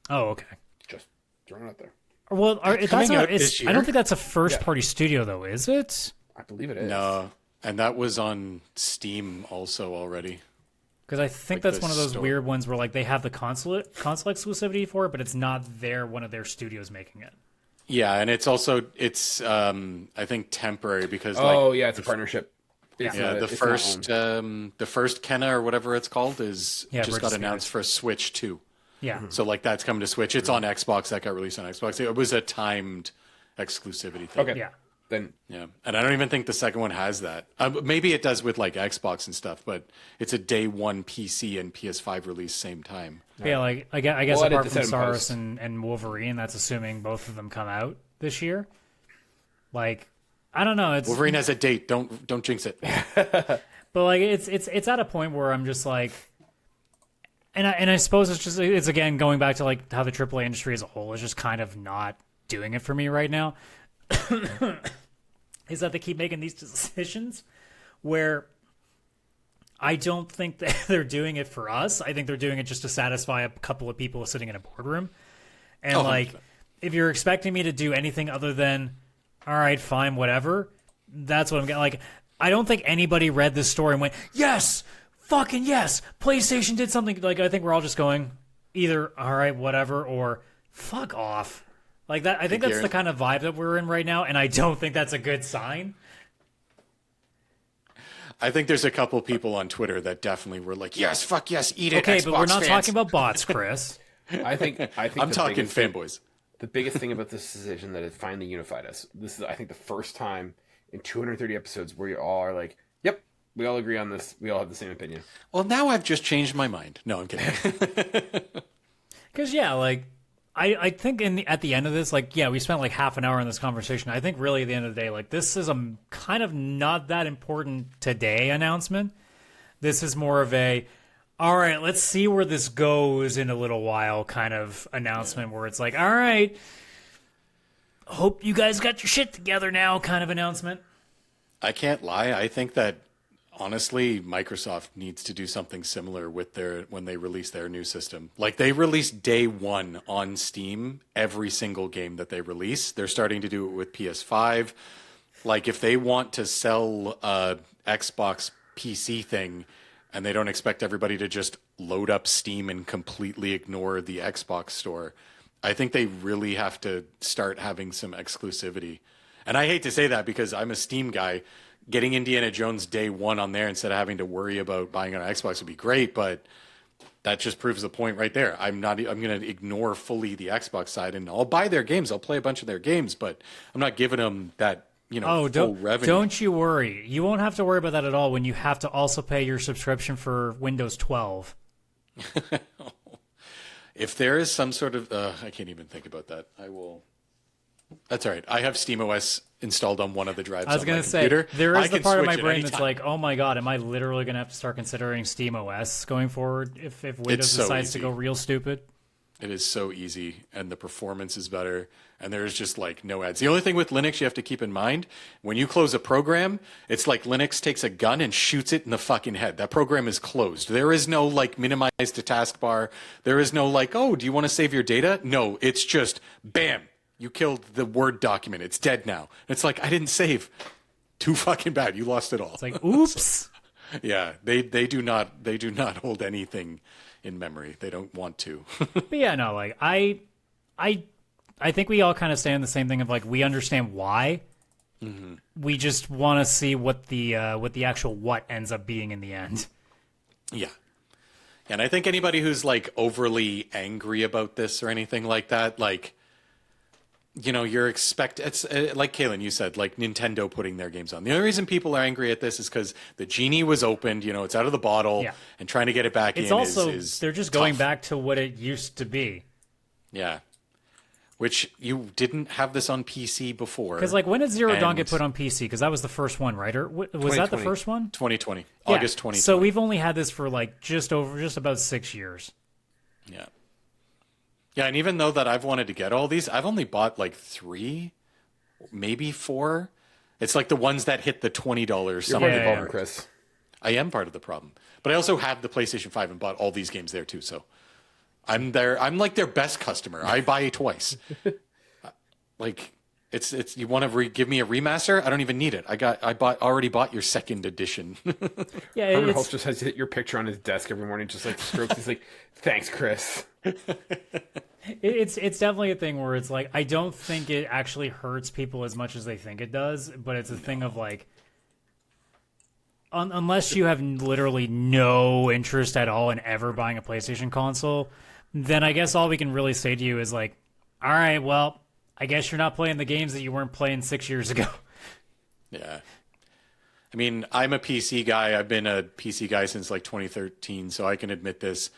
Oh, okay. Just throwing it out there. Well, that's coming not, out this I don't year? think that's a first-party studio, though, is it? I believe it is. No, and that was on Steam also already. Because I think Like that's the one of those store. weird ones where like they have the console exclusivity for it, but it's not one of their studios making it. Yeah, and it's I think temporary because Oh, like yeah, it's a partnership. It's yeah, not- the it's not first owned. the first Kenna or whatever it's called is Yeah, just Bridge got of announced Spirits. for Switch 2. Yeah. So like that's coming to Switch. It's on Xbox. That got released on Xbox. It was a timed exclusivity thing. Okay. Yeah. Then Yeah, and I don't even think the second one has that. Maybe it does with like Xbox and stuff, but it's a day one PC and PS5 release same time. Yeah, like I guess We'll edit apart this from out in Saurus post. and Wolverine, that's assuming both of them come out this year. Like, I don't know. It's Wolverine has a date. Don't jinx it. But like it's at a point where I'm just like, and I suppose it's again going back to like how the AAA industry as a whole is just kind of not doing it for me right now. Is that they keep making these decisions where I don't think that they're doing it for us. I think they're doing it just to satisfy a couple of people sitting in a boardroom. And Oh, like, 100%. if you're expecting me to do anything other than, all right, fine, whatever, that's what I'm getting. Like, I don't think anybody read this story and went, yes, fucking yes, PlayStation did something. Like, I think we're all just going either, all right, whatever, or fuck off. Like that. I think that's Kieran. the kind of vibe that we're in right now, and I don't think that's a good sign. I think there's a couple people on Twitter that definitely were like, yes, fuck yes, eat it. Okay, Xbox but we're not fans. talking about bots, Chris. I think I'm the talking biggest thing- fanboys. The biggest thing about this decision that it finally unified us. This is, I think, the first time in 230 episodes where you all are like, "Yep, we all agree on this. We all have the same opinion." Well, now I've just changed my mind. No, I'm kidding. Because yeah, like I think at the end of this, like yeah, we spent like half an hour on this conversation. I think really at the end of the day, like this is a kind of not that important today announcement. This is more of a all right, let's see where this goes in a little while kind of announcement where it's like, all right, hope you guys got your shit together now kind of announcement. I can't lie. I think that honestly, Microsoft needs to do something similar with when they release their new system. Like they release day one on Steam every single game that they release. They're starting to do it with PS5. Like if they want to sell a Xbox PC thing and they don't expect everybody to just load up Steam and completely ignore the Xbox store, I think they really have to start having some exclusivity. And I hate to say that because I'm a Steam guy. Getting Indiana Jones day one on there instead of having to worry about buying it on Xbox would be great, but that just proves the point right there. I'm going to ignore fully the Xbox side and I'll buy their games. I'll play a bunch of their games, but I'm not giving them that, full revenue. Don't you worry. You won't have to worry about that at all when you have to also pay your subscription for Windows 12. If there is some sort of, I can't even think about that. I will. That's all right. I have SteamOS installed on one of the drives. I was going to say, there I is the can part of my switch it brain that's anytime. like, oh my god, am I literally going to have to start considering SteamOS going forward if Windows so decides to easy. go real stupid? It is so easy, and the performance is better, and there's just like no ads. The only thing with Linux you have to keep in mind, when you close a program, it's like Linux takes a gun and shoots it in the fucking head. That program is closed. There is no like minimize to taskbar. There is no like, oh, do you want to save your data? No, it's just bam. You killed the Word document. It's dead now. It's like, I didn't save. Too fucking bad. You lost it all. It's like, oops. Yeah, they do not hold anything in memory. They don't want to. But yeah, no, like I think we all kind of stand the same thing of like we understand why. Mm-hmm. We just want to see what the actual what ends up being in the end. Yeah. And I think anybody who's like overly angry about this or anything like that, like, you're it's like Kaylan, you said, like Nintendo putting their games on. The only reason people are angry at this is because the genie was opened, it's out of the bottle, Yeah. and trying to get it back It's in also is they're just tough. going back to what it used to be. Yeah. Which you didn't have this on PC before. Because like when did Zero Dawn And- get put on PC? Because that was the first one, right? Or was that the 2020. first one? 2020. Yeah. August 2020. So we've only had this for like just about 6 years. Yeah. Yeah, and even though that I've wanted to get all these, I've only bought like 3, maybe 4. It's like the ones that hit the $20 You're summer. part of the Yeah. problem, Chris. I am part of the problem. But I also have the PlayStation 5 and bought all these games there too, so I'm like their best customer. I buy twice. Like It's you want to give me a remaster? I don't even need it. Already bought your second edition. Yeah, Herman Hulse just has your picture on his desk every morning, just like strokes. He's like, "Thanks, Chris." it's definitely a thing where it's like I don't think it actually hurts people as much as they think it does, but it's a thing of like unless you have literally no interest at all in ever buying a PlayStation console, then I guess all we can really say to you is like, all right, well, I guess you're not playing the games that you weren't playing 6 years ago. Yeah. I mean, I'm a PC guy. I've been a PC guy since like 2013, so I can admit this.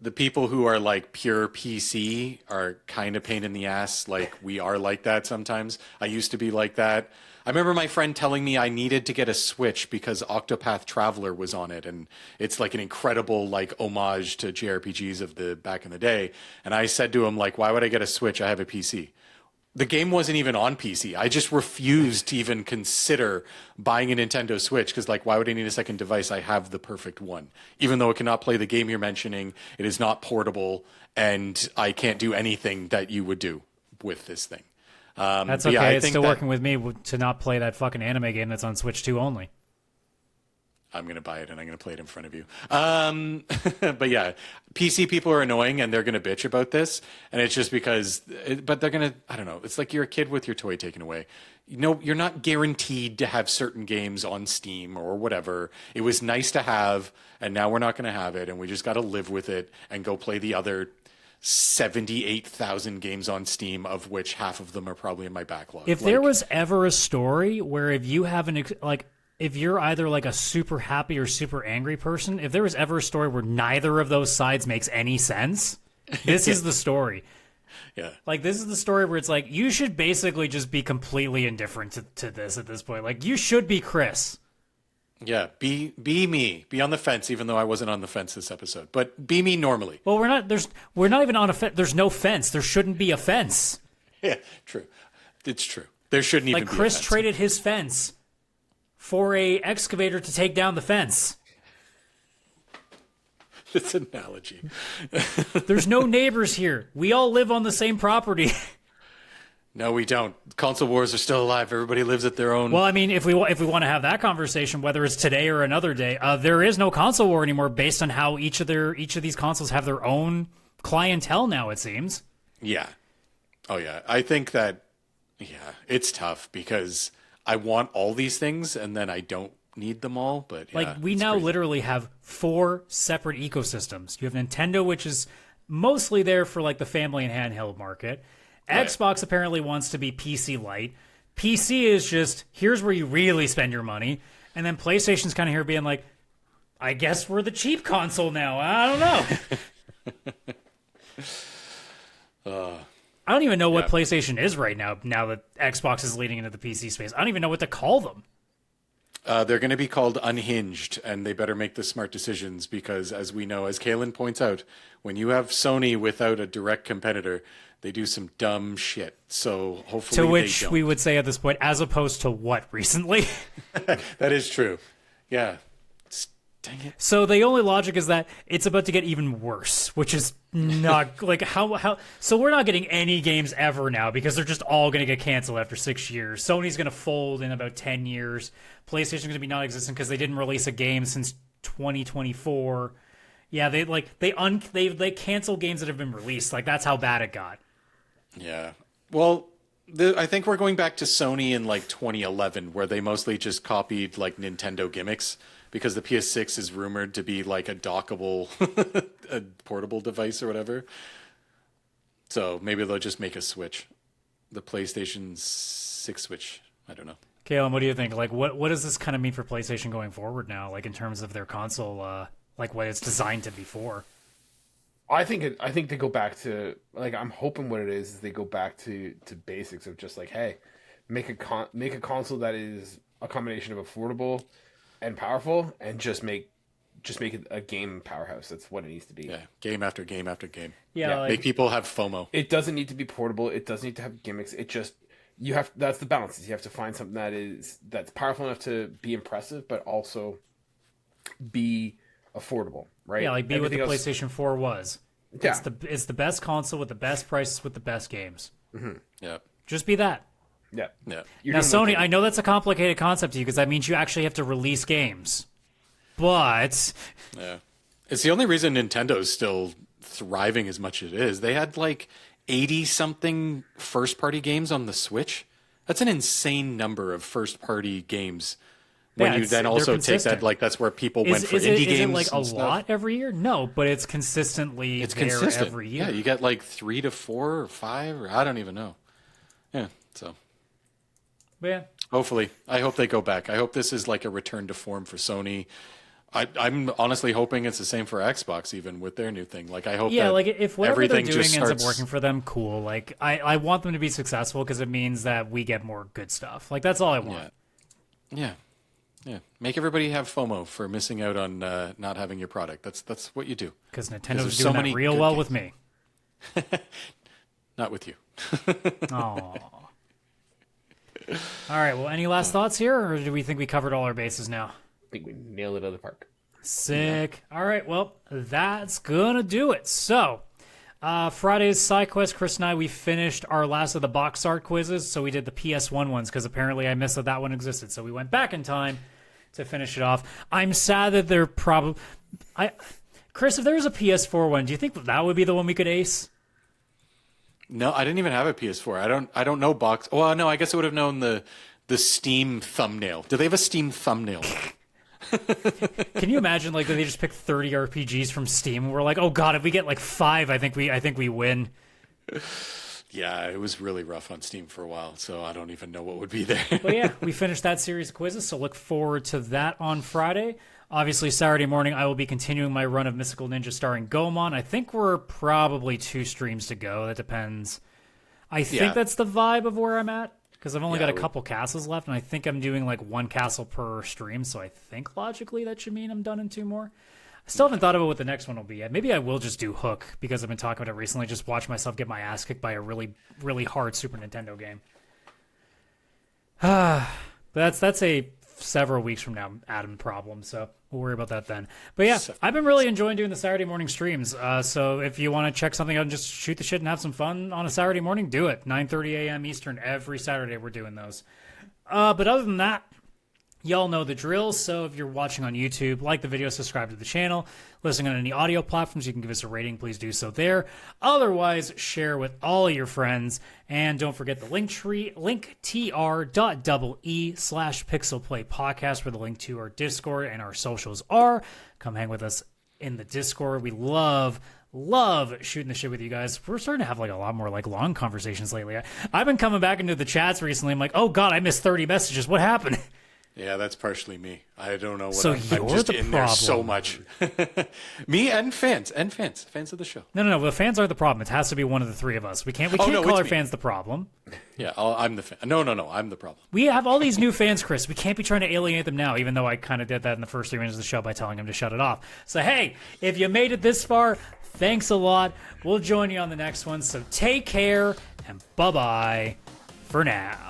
The people who are like pure PC are kind of pain in the ass. Like we are like that sometimes. I used to be like that. I remember my friend telling me I needed to get a Switch because Octopath Traveler was on it, and it's like an incredible like homage to JRPGs of the back in the day. And I said to him like, why would I get a Switch? I have a PC. The game wasn't even on PC. I just refused to even consider buying a Nintendo Switch because, like, why would I need a second device? I have the perfect one. Even though it cannot play the game you're mentioning, it is not portable, and I can't do anything that you would do with this thing. That's okay. Yeah, it's still working with me to not play that fucking anime game that's on Switch 2 only. I'm going to buy it and I'm going to play it in front of you. But yeah, PC people are annoying and they're going to bitch about this. And it's just because, but they're going to, I don't know. It's like you're a kid with your toy taken away. You know, you're not guaranteed to have certain games on Steam or whatever. It was nice to have, and now we're not going to have it. And we just got to live with it and go play the other 78,000 games on Steam, of which half of them are probably in my backlog. If there was ever a story where if you have if you're either like a super happy or super angry person, if there was ever a story where neither of those sides makes any sense, this is the story. Yeah. Like, this is the story where it's like, you should basically just be completely indifferent to this at this point. Like, you should be Chris. Yeah, be me. Be on the fence, even though I wasn't on the fence this episode. But be me normally. Well, we're not even on a fence. There's no fence. There shouldn't be a fence. Yeah, true. It's true. There shouldn't even be a fence. Like, Chris traded his fence for a excavator to take down the fence. This analogy. There's no neighbors here. We all live on the same property. No, we don't. Console wars are still alive. Everybody lives at their own. Well, I mean, if we want to have that conversation, whether it's today or another day, there is no console war anymore based on how each of these consoles have their own clientele now, it seems. Yeah. Oh, yeah. I think that, yeah, it's tough because I want all these things and then I don't need them all. But yeah, like, we now crazy. literally have 4 separate ecosystems. You have Nintendo, which is mostly there for like the family and handheld market. Right. Xbox apparently wants to be PC light. PC is just, here's where you really spend your money. And then PlayStation's kind of here being like, I guess we're the cheap console now. I don't know. I don't even know what PlayStation is right now that Xbox is leading into the PC space. I don't even know what to call them. They're going to be called unhinged, and they better make the smart decisions because, as we know, as Kaylan points out, when you have Sony without a direct competitor, they do some dumb shit. So hopefully to which they don't. we would say at this point, as opposed to what recently? That is true. Yeah. Dang it. So the only logic is that it's about to get even worse, which is not like how. So we're not getting any games ever now because they're just all going to get canceled after 6 years. Sony's going to fold in about 10 years. PlayStation's going to be non-existent because they didn't release a game since 2024. Yeah, they cancel games that have been released. Like, that's how bad it got. Yeah. Well, I think we're going back to Sony in like 2011, where they mostly just copied like Nintendo gimmicks because the PS6 is rumored to be like a dockable, a portable device or whatever. So maybe they'll just make a Switch, the PlayStation 6 Switch. I don't know. Kaylan, what do you think? Like, what does this kind of mean for PlayStation going forward now? Like, in terms of their console, like what it's designed to be for? I think they go back to, like, I'm hoping what it is they go back to basics of just like, hey, make a console that is a combination of affordable and powerful, and just make it a game powerhouse. That's what it needs to be. Yeah, game after game after game. Yeah, like, make people have FOMO. It doesn't need to be portable. It doesn't need to have gimmicks. It just that's the balance. You have to find something that's powerful enough to be impressive, but also be affordable, right? Yeah, like be what the Everything else- PlayStation 4 was. Yeah. It's the best console with the best prices with the best games. Yeah. Just be that. Yeah. Yeah. You're Now, doing one Sony, thing. I know that's a complicated concept to you because that means you actually have to release games. But Yeah. It's the only reason Nintendo's still thriving as much as it is. They had like 80-something first-party games on the Switch. That's an insane number of first-party games. When Yeah, you then they're also take consistent. that, like, that's where people went for is indie it games. like a and stuff. lot every year? No, but it's consistently It's there consistent. every year. Yeah, you get like 3 to 4 or 5, or I don't even know. Yeah, so But yeah. hopefully, I hope they go back. I hope this is like a return to form for Sony. I'm honestly hoping it's the same for Xbox, even with their new thing. Like, I hope Yeah, that like if whatever everything they're doing just ends starts up working for them, cool. Like I want them to be successful because it means that we get more good stuff. Like that's all I want. Yeah. Yeah. Make everybody have FOMO for missing out on not having your product. That's what you do. Because there's Nintendo's so doing many that real good well games. with me. Not with you. Aww. All right. Well, any last thoughts here, or do we think we covered all our bases now? I think we nailed it out of the park. Sick. All right. Well, that's gonna do it. So, Friday's side quest, Chris and I, we finished our last of the box art quizzes. So we did the PS1 ones because apparently I missed that one existed. So we went back in time to finish it off. I'm sad that they're probably. Chris, if there was a PS4 one, do you think that would be the one we could ace? No, I didn't even have a PS4. I don't know box. Well, no, I guess I would have known the Steam thumbnail. Do they have a Steam thumbnail? Can you imagine like that they just picked 30 RPGs from Steam and we're like, oh god, if we get like 5, I think we win. Yeah, it was really rough on Steam for a while, so I don't even know what would be there. But yeah, we finished that series of quizzes, so look forward to that on Friday. Obviously, Saturday morning, I will be continuing my run of Mystical Ninja starring Gomon. I think we're probably 2 streams to go. That depends. I think that's the vibe of where I'm at, because I've only got a couple castles left, and I think I'm doing like 1 castle per stream, so I think logically that should mean I'm done in 2 more. I still haven't thought about what the next one will be yet. Maybe I will just do Hook, because I've been talking about it recently, just watch myself get my ass kicked by a really, really hard Super Nintendo game. But that's a several weeks from now Adam problem, so we'll worry about that then. But yeah, I've been really enjoying doing the Saturday morning streams, so if you want to check something out and just shoot the shit and have some fun on a Saturday morning, do it. 9:30 a.m. Eastern every Saturday we're doing those. But other than that, y'all know the drill. So if you're watching on YouTube, like the video, subscribe to the channel. Listening on any audio platforms, you can give us a rating. Please do so there. Otherwise, share with all of your friends. And don't forget the link tree, linktr.ee/pixelplay podcast, where the link to our Discord and our socials are. Come hang with us in the Discord. We love shooting the shit with you guys. We're starting to have like a lot more like long conversations lately. I've been coming back into the chats recently. I'm like, oh god, I missed 30 messages. What happened? Yeah, that's partially me. I don't know what So I'm you're just the in there so problem. much. Me and fans of the show. No. The fans aren't the problem. It has to be one of the 3 of us. We can't no, call it's our me. fans the problem. Yeah, I'm the fan. No, I'm the problem. We have all these new fans, Chris. We can't be trying to alienate them now, even though I kind of did that in the first 3 minutes of the show by telling them to shut it off. So, hey, if you made it this far, thanks a lot. We'll join you on the next one. So take care, and bye-bye for now.